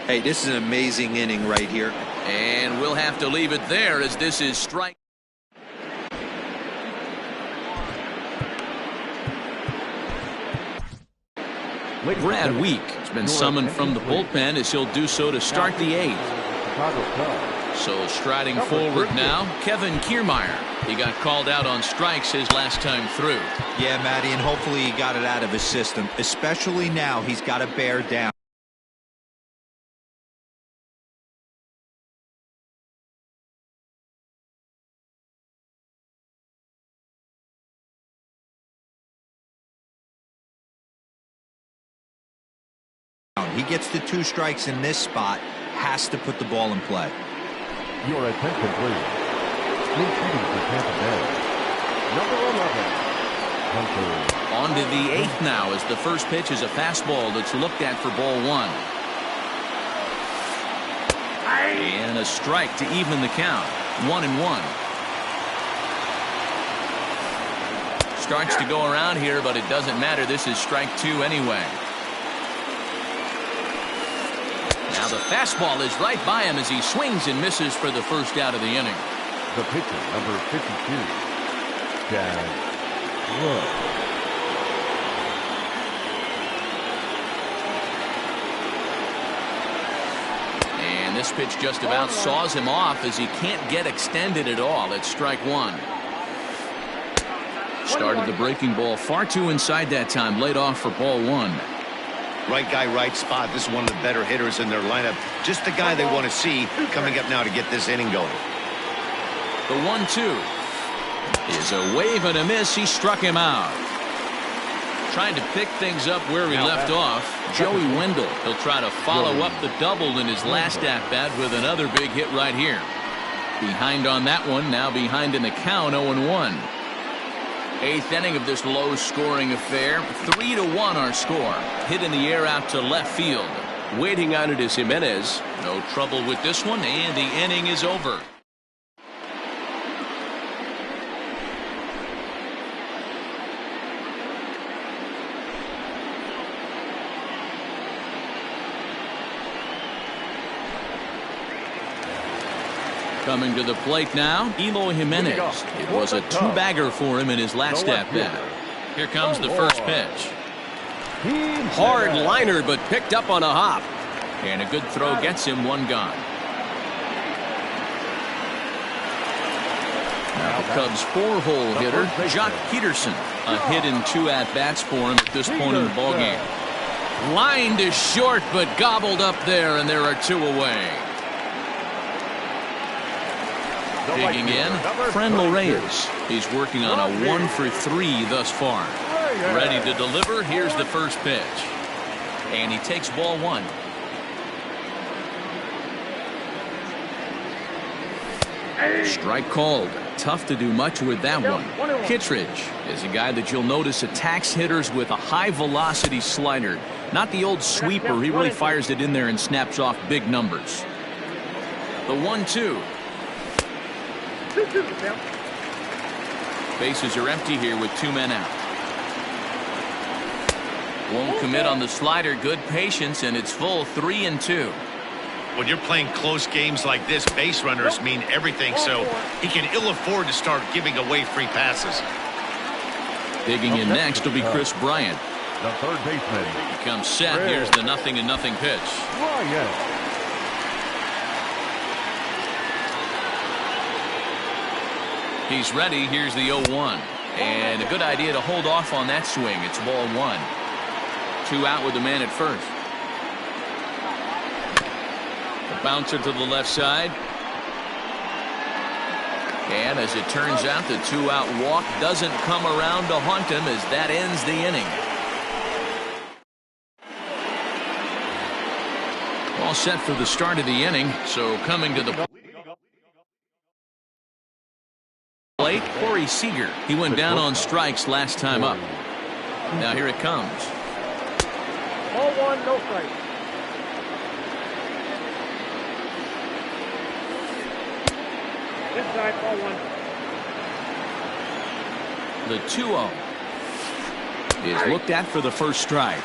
Hey, this is an amazing inning right here. And we'll have to leave it there as this is strike. Brad Week has been summoned from the bullpen as he'll do so to start the 8th. So striding forward now, Kevin Kiermaier. He got called out on strikes his last time through. Yeah, Matty, and hopefully he got it out of his system. Especially now, he's got to bear down. He gets the 2 strikes in this spot, has to put the ball in play. Your attention, please. Spring training for Tampa Bay. Number 11, Hunter. On to the 8th now as the first pitch is a fastball that's looked at for ball 1. And a strike to even the count. 1-1. Starts to go around here, but it doesn't matter. This is strike 2 anyway. Now the fastball is right by him as he swings and misses for the first out of the inning. The pitcher, number 52, Chad Wood. And this pitch just about saws him off as he can't get extended at all. It's strike 1. Started the breaking ball far too inside that time. Laid off for ball 1. Right guy, right spot. This is one of the better hitters in their lineup. Just the guy they want to see coming up now to get this inning going. The 1-2 is a wave and a miss. He struck him out. Trying to pick things up where he left off. Joey Wendell. He'll try to follow up the double in his last at-bat with another big hit right here. Behind on that one. Now behind in the count. 0-1. 8th inning of this low-scoring affair. 3-1 our score. Hit in the air out to left field. Waiting on it is Jimenez. No trouble with this one, and the inning is over. Coming to the plate now, Eloy Jimenez. It was a 2-bagger for him in his last at-bat. Here comes the first pitch. Hard liner, but picked up on a hop. And a good throw gets him 1 gone. Now the Cubs' 4-hole hitter, Jock Peterson. A hit in 2 at-bats for him at this point in the ballgame. Lined is short, but gobbled up there, and there are 2 away. Digging in, Frenlo Reyes. He's working on a 1 for 3 thus far. Ready to deliver. Here's the first pitch. And he takes ball 1. Strike called. Tough to do much with that one. Kittredge is a guy that you'll notice attacks hitters with a high-velocity slider. Not the old sweeper. He really fires it in there and snaps off big numbers. The 1-2. Bases are empty here with 2 men out. Won't commit on the slider. Good patience, and it's full. 3-2. When you're playing close games like this, base runners mean everything, so he can ill afford to start giving away free passes. Digging in next will be Chris Bryant. the third baseman. He comes set. Here's the 0-0 pitch. Ryan. He's ready. Here's the 0-1. And a good idea to hold off on that swing. It's ball one. 2 out with the man at first. The bouncer to the left side. And as it turns out, the 2-out walk doesn't come around to haunt him as that ends the inning. All set for the start of the inning. So coming to the plate, Corey Seager. He went down on strikes last time up. Now here it comes. Ball one, no strike. Inside, ball one. The 2-0 is looked at for the first strike.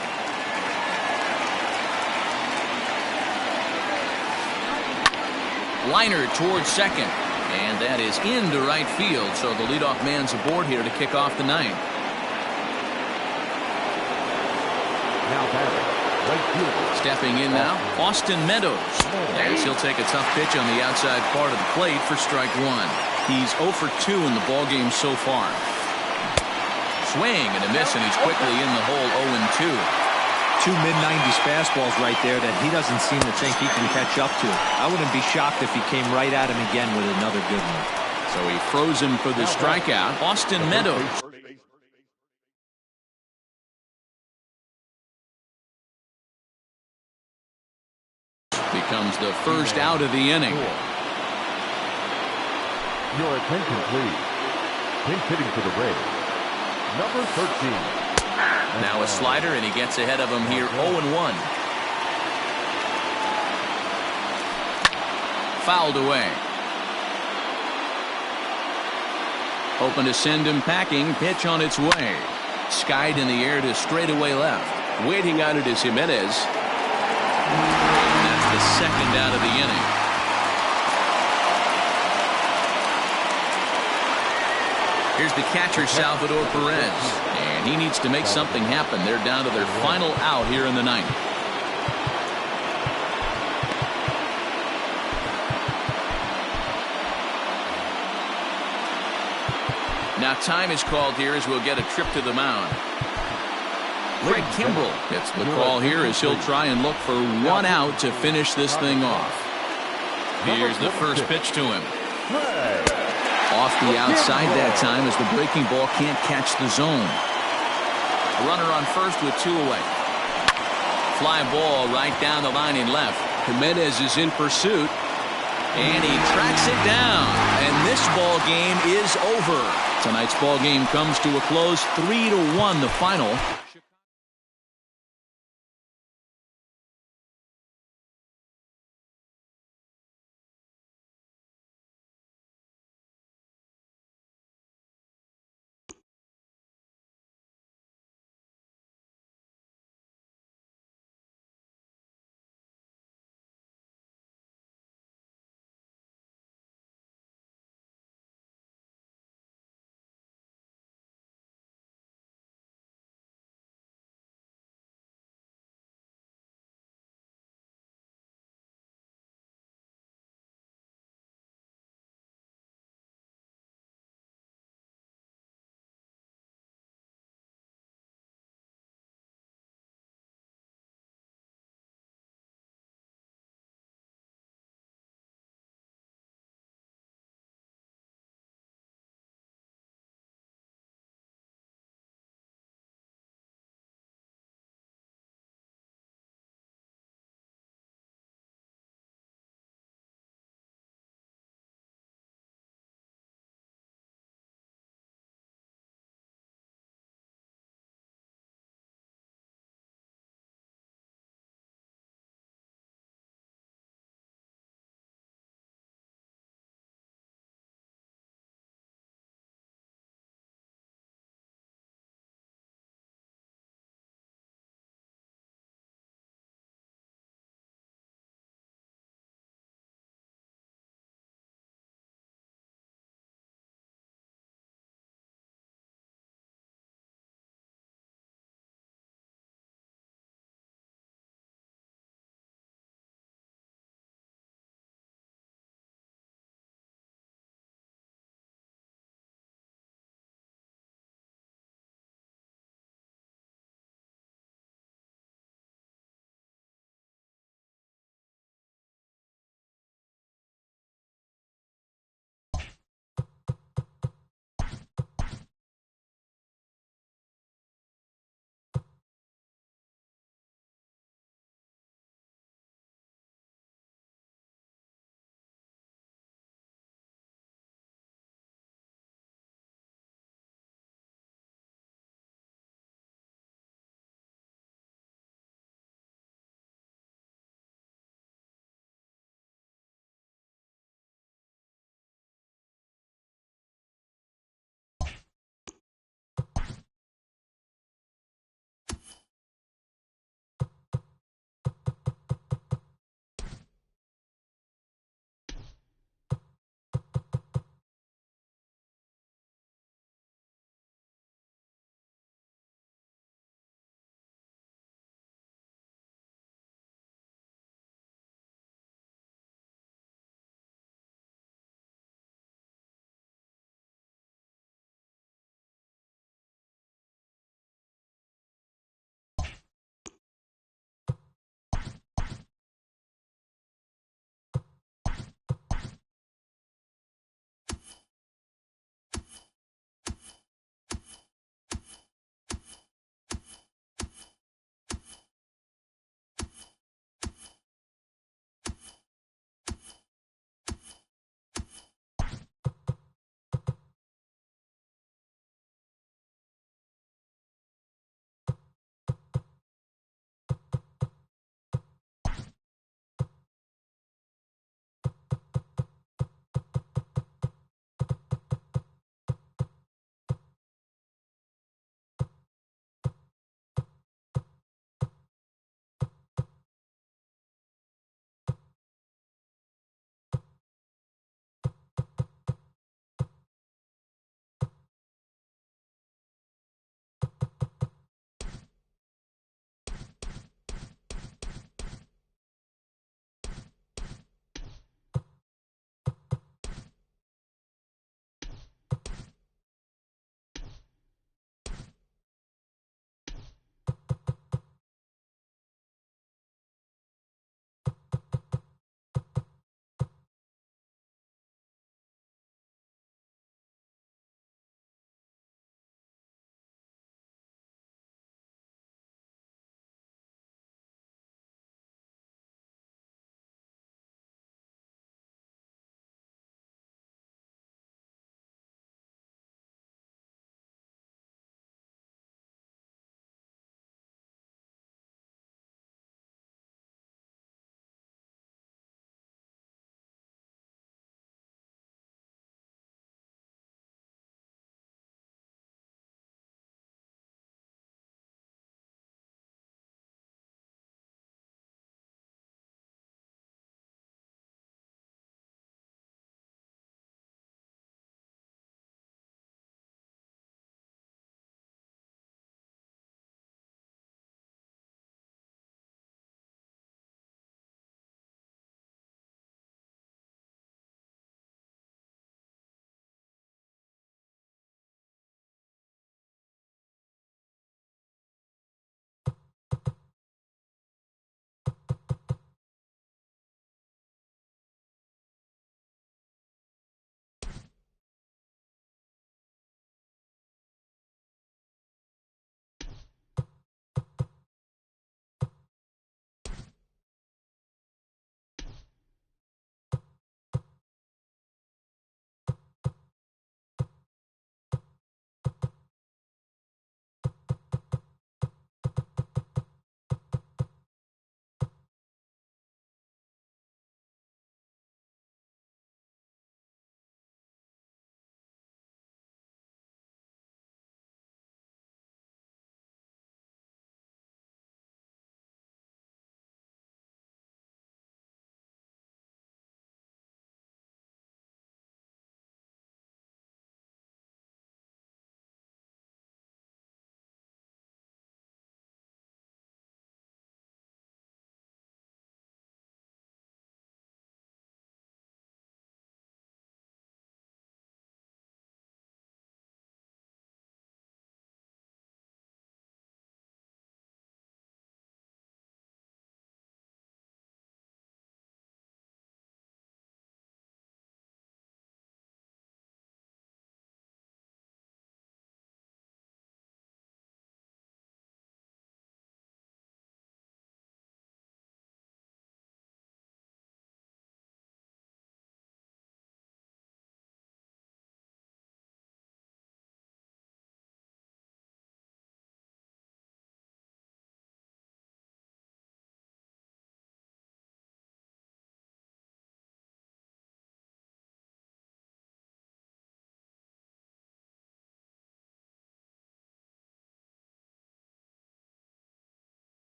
Liner towards second. And that is into right field. So the leadoff man's aboard here to kick off the ninth. Now batting, right fielder. Stepping in now, Austin Meadows. As he'll take a tough pitch on the outside part of the plate for strike one. He's 0 for 2 in the ballgame so far. Swing and a miss, and he's quickly in the hole 0-2. 2 mid-90s fastballs right there that he doesn't seem to think he can catch up to. I wouldn't be shocked if he came right at him again with another good one. So he froze him for the strikeout. Austin Meadows. Becomes the first out of the inning. Your attention, please. Pinch hitting for the Rays, number 13. Now a slider, and he gets ahead of him here 0-1. Fouled away. Open to send him packing. Pitch on its way. Skied in the air to straightaway left. Waiting on it is Jimenez. And that's the second out of the inning. Here's the catcher, Salvador Perez. And he needs to make something happen. They're down to their final out here in the ninth. Now time is called here as we'll get a trip to the mound. Craig Kimbrell gets the call here as he'll try and look for 1 out to finish this thing off. Here's the first pitch to him. Off the outside that time as the breaking ball can't catch the zone. A runner on first with 2 away. Fly ball right down the line in left. Jimenez is in pursuit. And he tracks it down. And this ball game is over. Tonight's ball game comes to a close. 3-1 the final.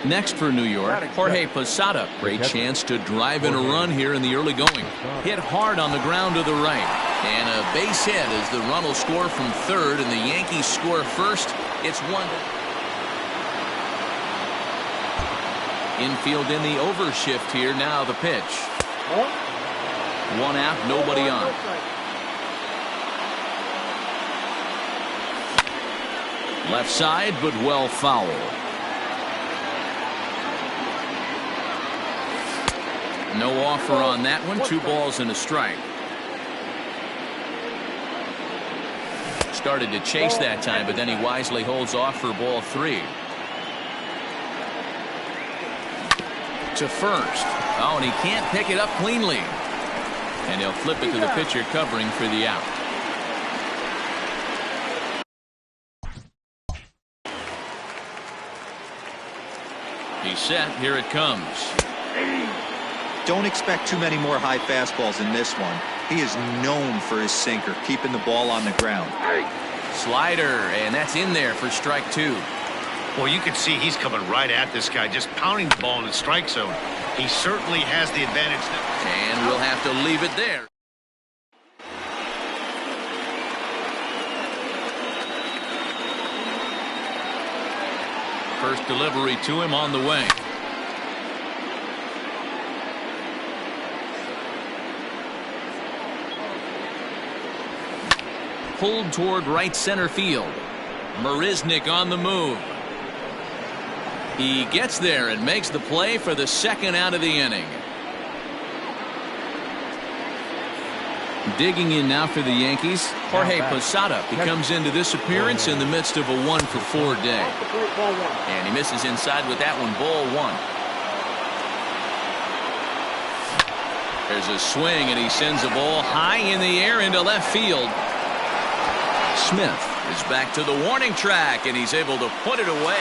Next for New York, Jorge Posada. Great chance to drive in a run here in the early going. Hit hard on the ground to the right. And a base hit as the run will score from third and the Yankees score first. It's 1. Infield in the overshift here. Now the pitch. One out, nobody on. Left side, but well foul. No offer on that one. 2 balls and a strike. Started to chase that time, but then he wisely holds off for ball 3. To first. Oh, and he can't pick it up cleanly. And he'll flip it to the pitcher covering for the out. He's set. Here it comes. Don't expect too many more high fastballs in this one. He is known for his sinker, keeping the ball on the ground. Slider, and that's in there for strike 2. Well, you can see he's coming right at this guy, just pounding the ball in the strike zone. He certainly has the advantage. And we'll have to leave it there. First delivery to him on the way. Pulled toward right center field. Marisnik on the move. He gets there and makes the play for the second out of the inning. Digging in now for the Yankees, Jorge Posada. He comes into this appearance in the midst of a 1-for-4 day. And he misses inside with that one, ball 1. There's a swing, and he sends a ball high in the air into left field. Smith is back to the warning track, and he's able to put it away.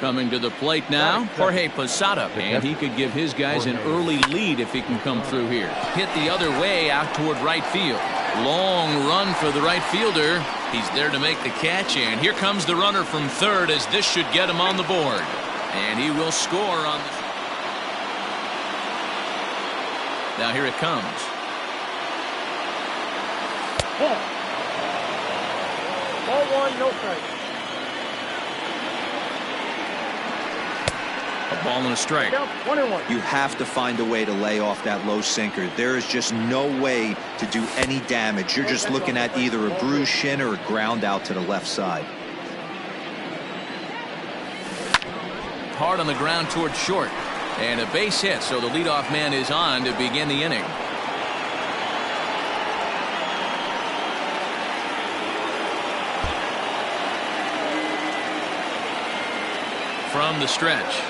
Coming to the plate now, Jorge Posada, and he could give his guys an early lead if he can come through here. Hit the other way out toward right field. Long run for the right fielder. He's there to make the catch, and here comes the runner from third as this should get him on the board. And he will score on the... Now here it comes. Ball 1, no strike. A ball and a strike. You have to find a way to lay off that low sinker. There is just no way to do any damage. You're just looking at either a bruised shin or a ground out to the left side. Hard on the ground toward short. And a base hit, so the leadoff man is on to begin the inning. From the stretch.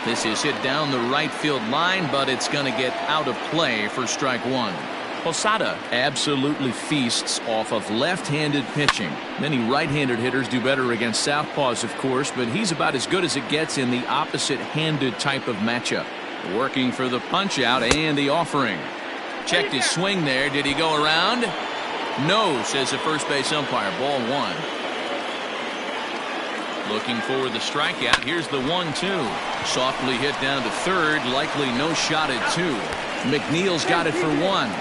This is hit down the right field line, but it's going to get out of play for strike 1. Posada absolutely feasts off of left-handed pitching. Many right-handed hitters do better against southpaws, of course, but he's about as good as it gets in the opposite-handed type of matchup. Working for the punch-out and the offering. Checked his swing there. Did he go around? No, says the first base umpire. Ball 1. Looking for the strikeout. Here's the 1-2. Softly hit down to third. Likely no shot at 2. McNeil's got it for 1.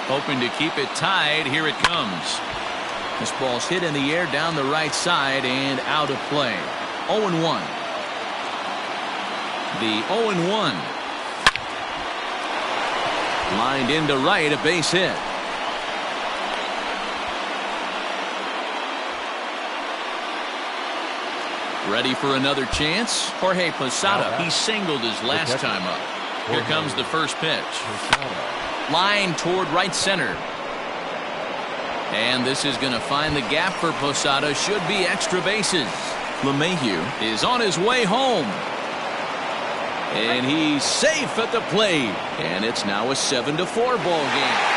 Hoping to keep it tied. Here it comes. This ball's hit in the air down the right side and out of play. 0-1. The 0-1. Lined into right, a base hit. Ready for another chance? Jorge Posada. He singled his last time up. Here comes the first pitch. Line toward right center. And this is going to find the gap for Posada. Should be extra bases. LeMahieu is on his way home. And he's safe at the plate. And it's now a 7-4 ball game.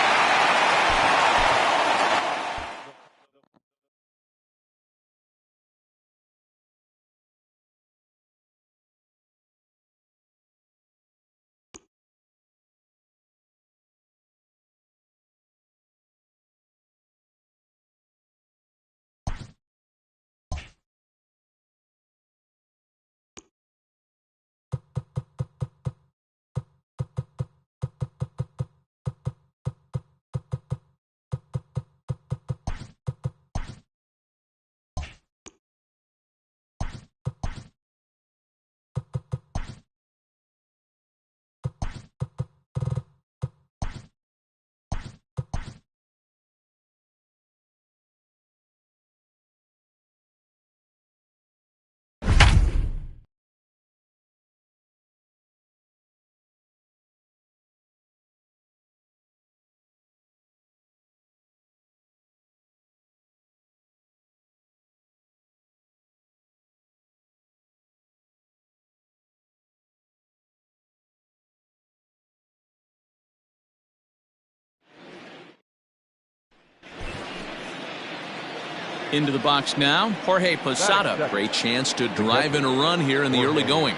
Into the box now, Jorge Posada. Great chance to drive in a run here in the early going.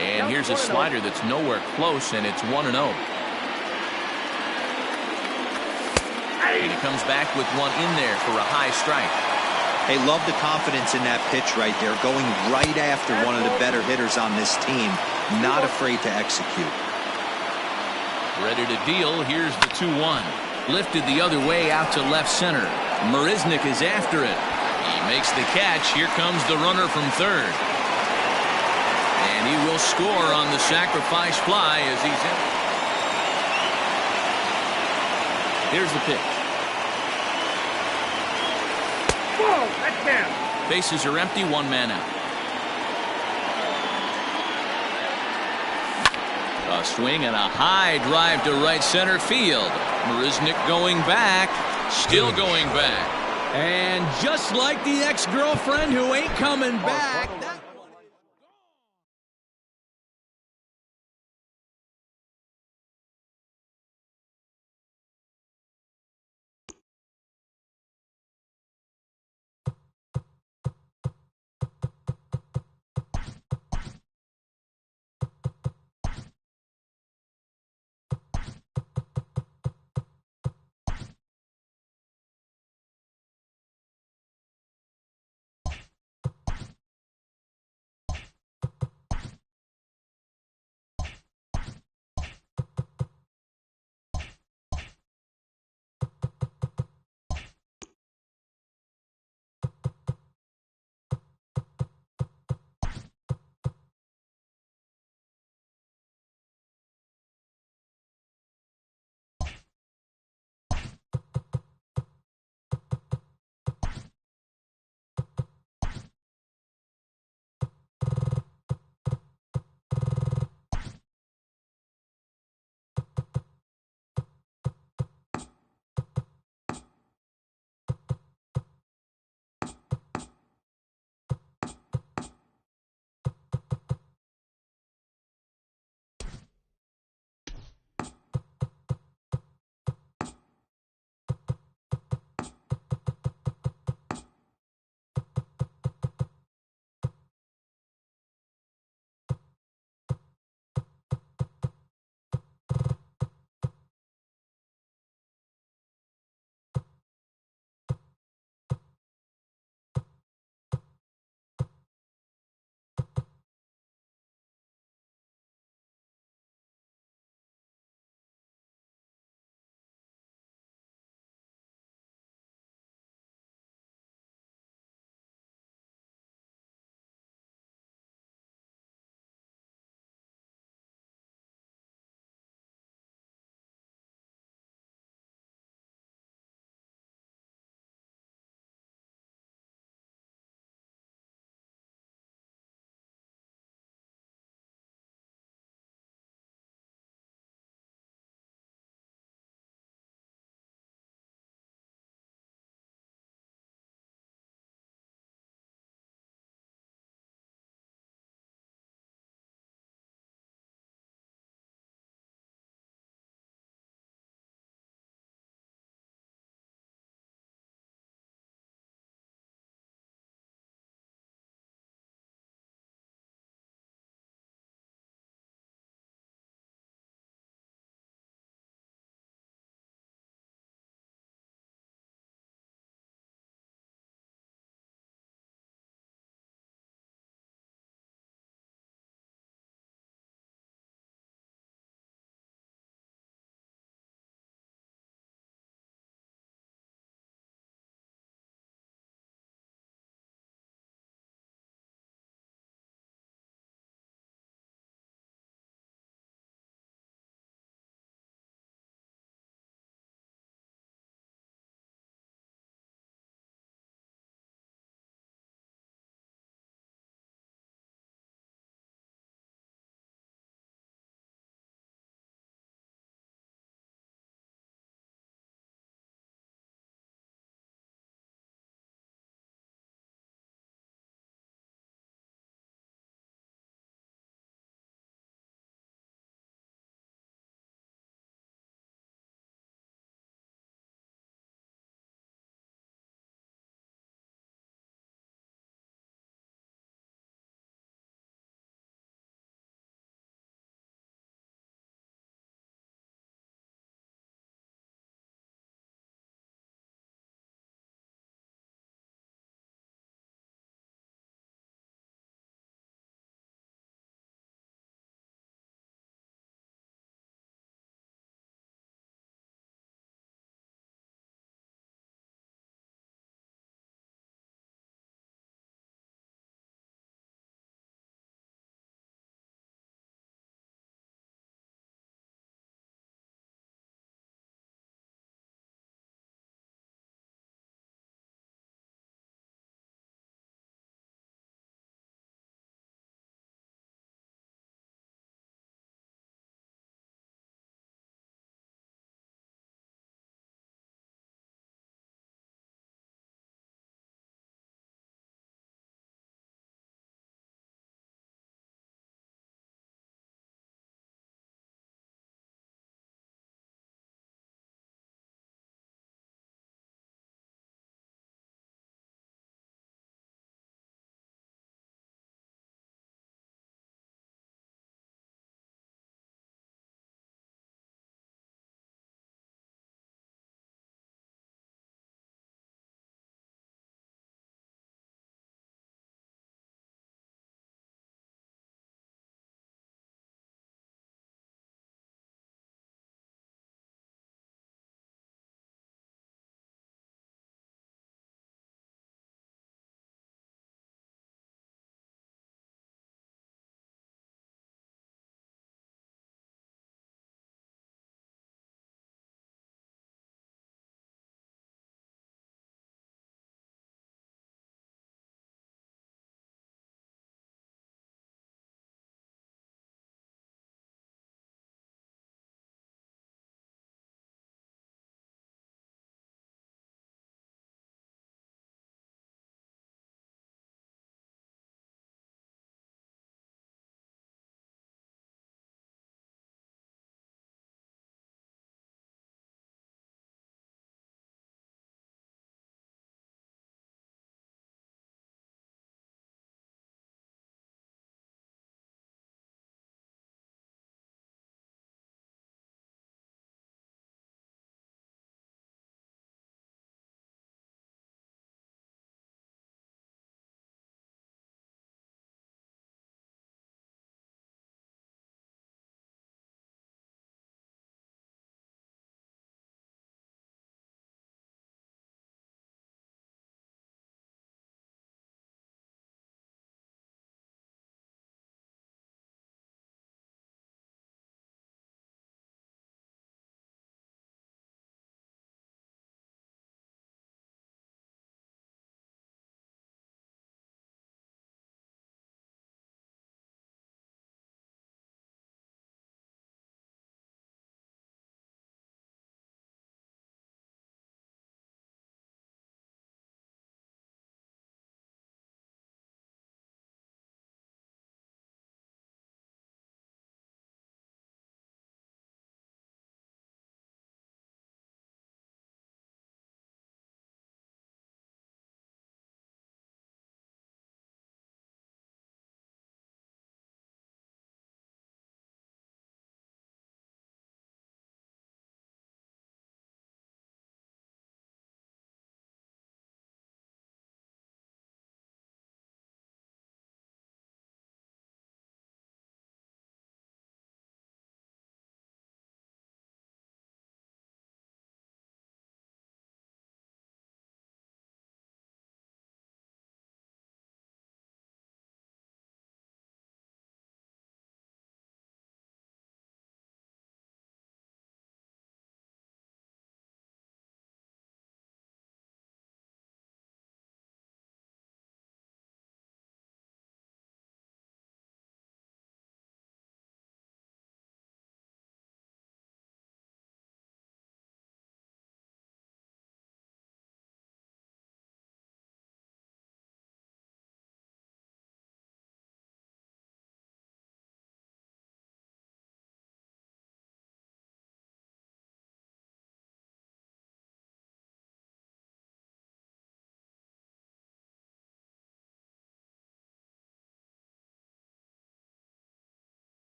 And here's a slider that's nowhere close, and it's 1-0. And he comes back with one in there for a high strike. Hey, love the confidence in that pitch right there, going right after one of the better hitters on this team. Not afraid to execute. Ready to deal. Here's the 2-1. Lifted the other way out to left center. Marisnik is after it. He makes the catch. Here comes the runner from third. And he will score on the sacrifice fly as he's in. Here's the pitch. Whoa, that's down. Bases are empty, one man out. A swing and a high drive to right center field. Marisnik going back. Still going back. And just like the ex-girlfriend who ain't coming back.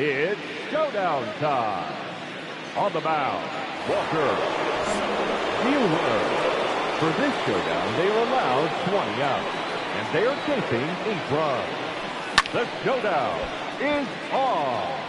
It's showdown time. On the mound, Walker Buehler. For this showdown, they are allowed 20 outs, and they are chasing 8 runs. The showdown is on.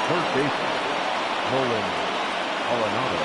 First baseman, Nolan Arenado.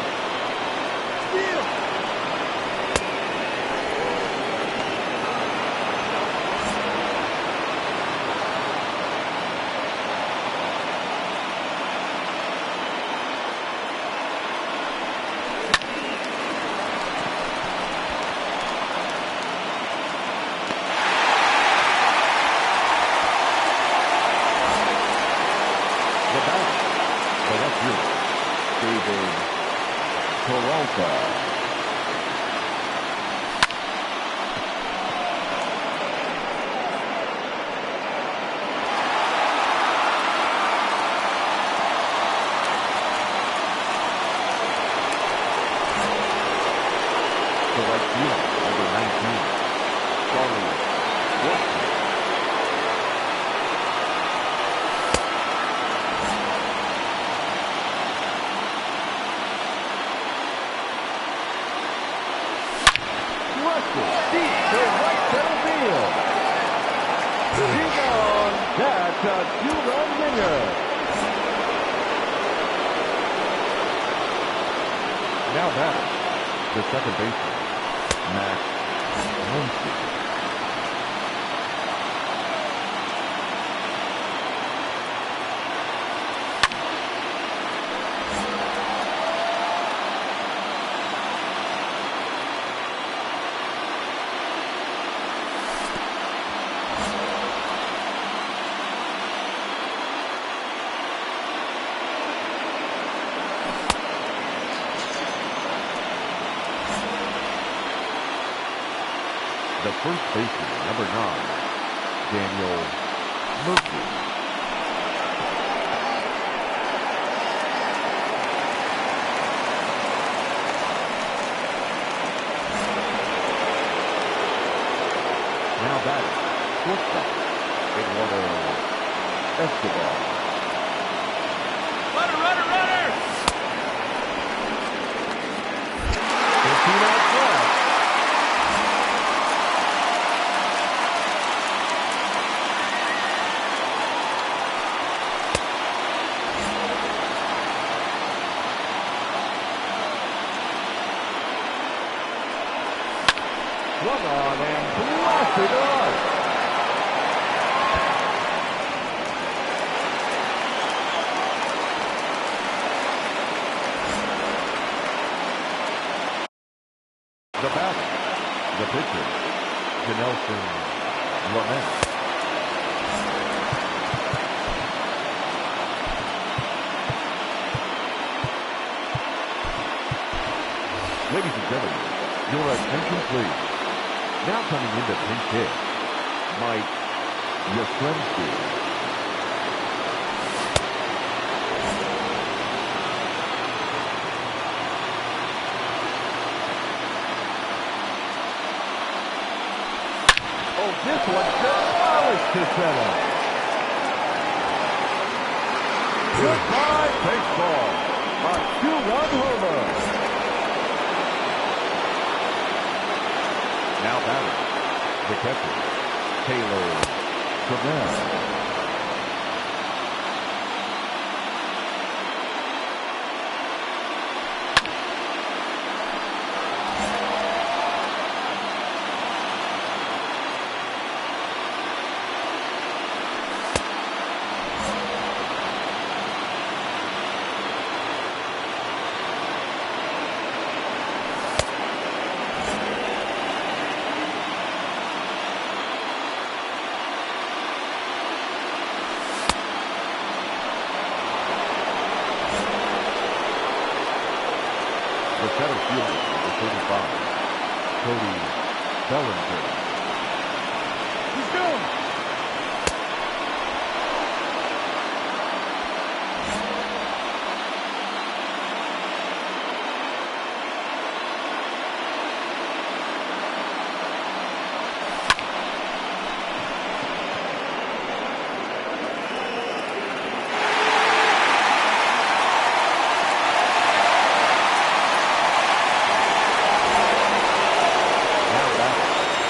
That's a two-run winner. Now back, the second baseman, Max Muncy. The first baseman, number 9, Daniel Murphy. Now batting, shortstop, Eduardo Escobar. Runner! 15 outs left. Swung on and blasted on. The batter, the pitcher, Janelson Lamet. Ladies and gentlemen, your attention please. Now coming into pinch hit, Mike Yastrzemski. to set up. Goodbye, baseball. A 2-run homer. Now batting, the catcher, Taylor Trammell. The center fielder, number 35, Cody Bellinger. He's going.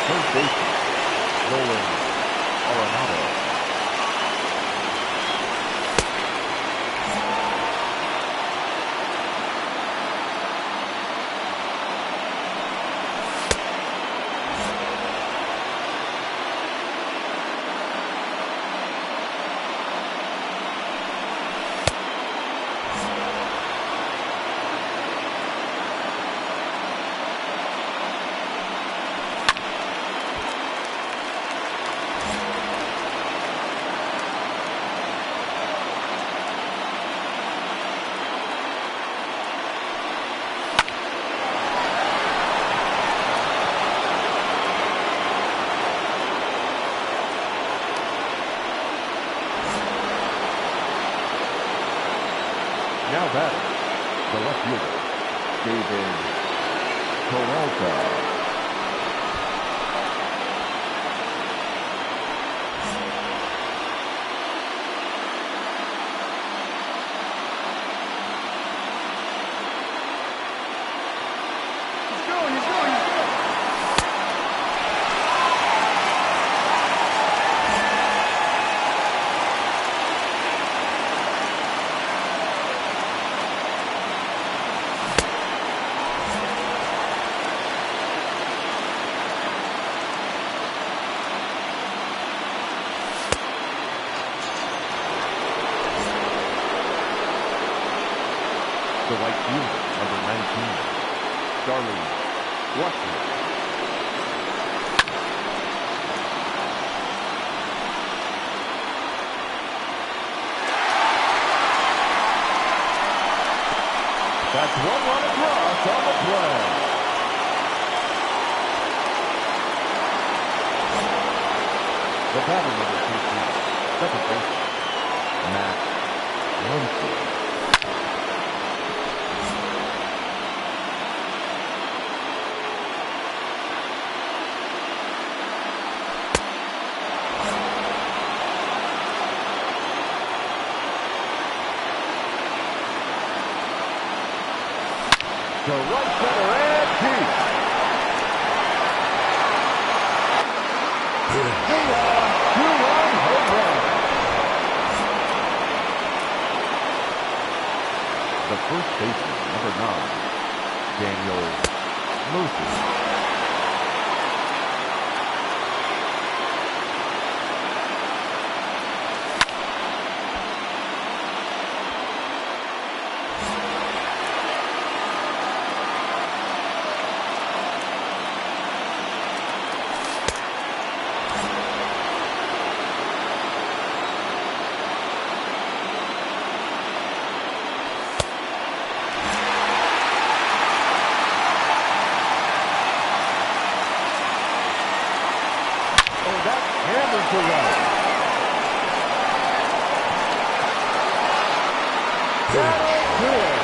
First baseman, Nolan Arenado. Now batting, the left fielder, David Peralta. The right fielder, number 19, Charlie Watson. That's one run across on the play. The batter, number 2, second baseman, Matt Muncy. To right center and deep. Two-run home run. The first baseman, number 9, Daniel Murphy. Hammers to right. That'll do it.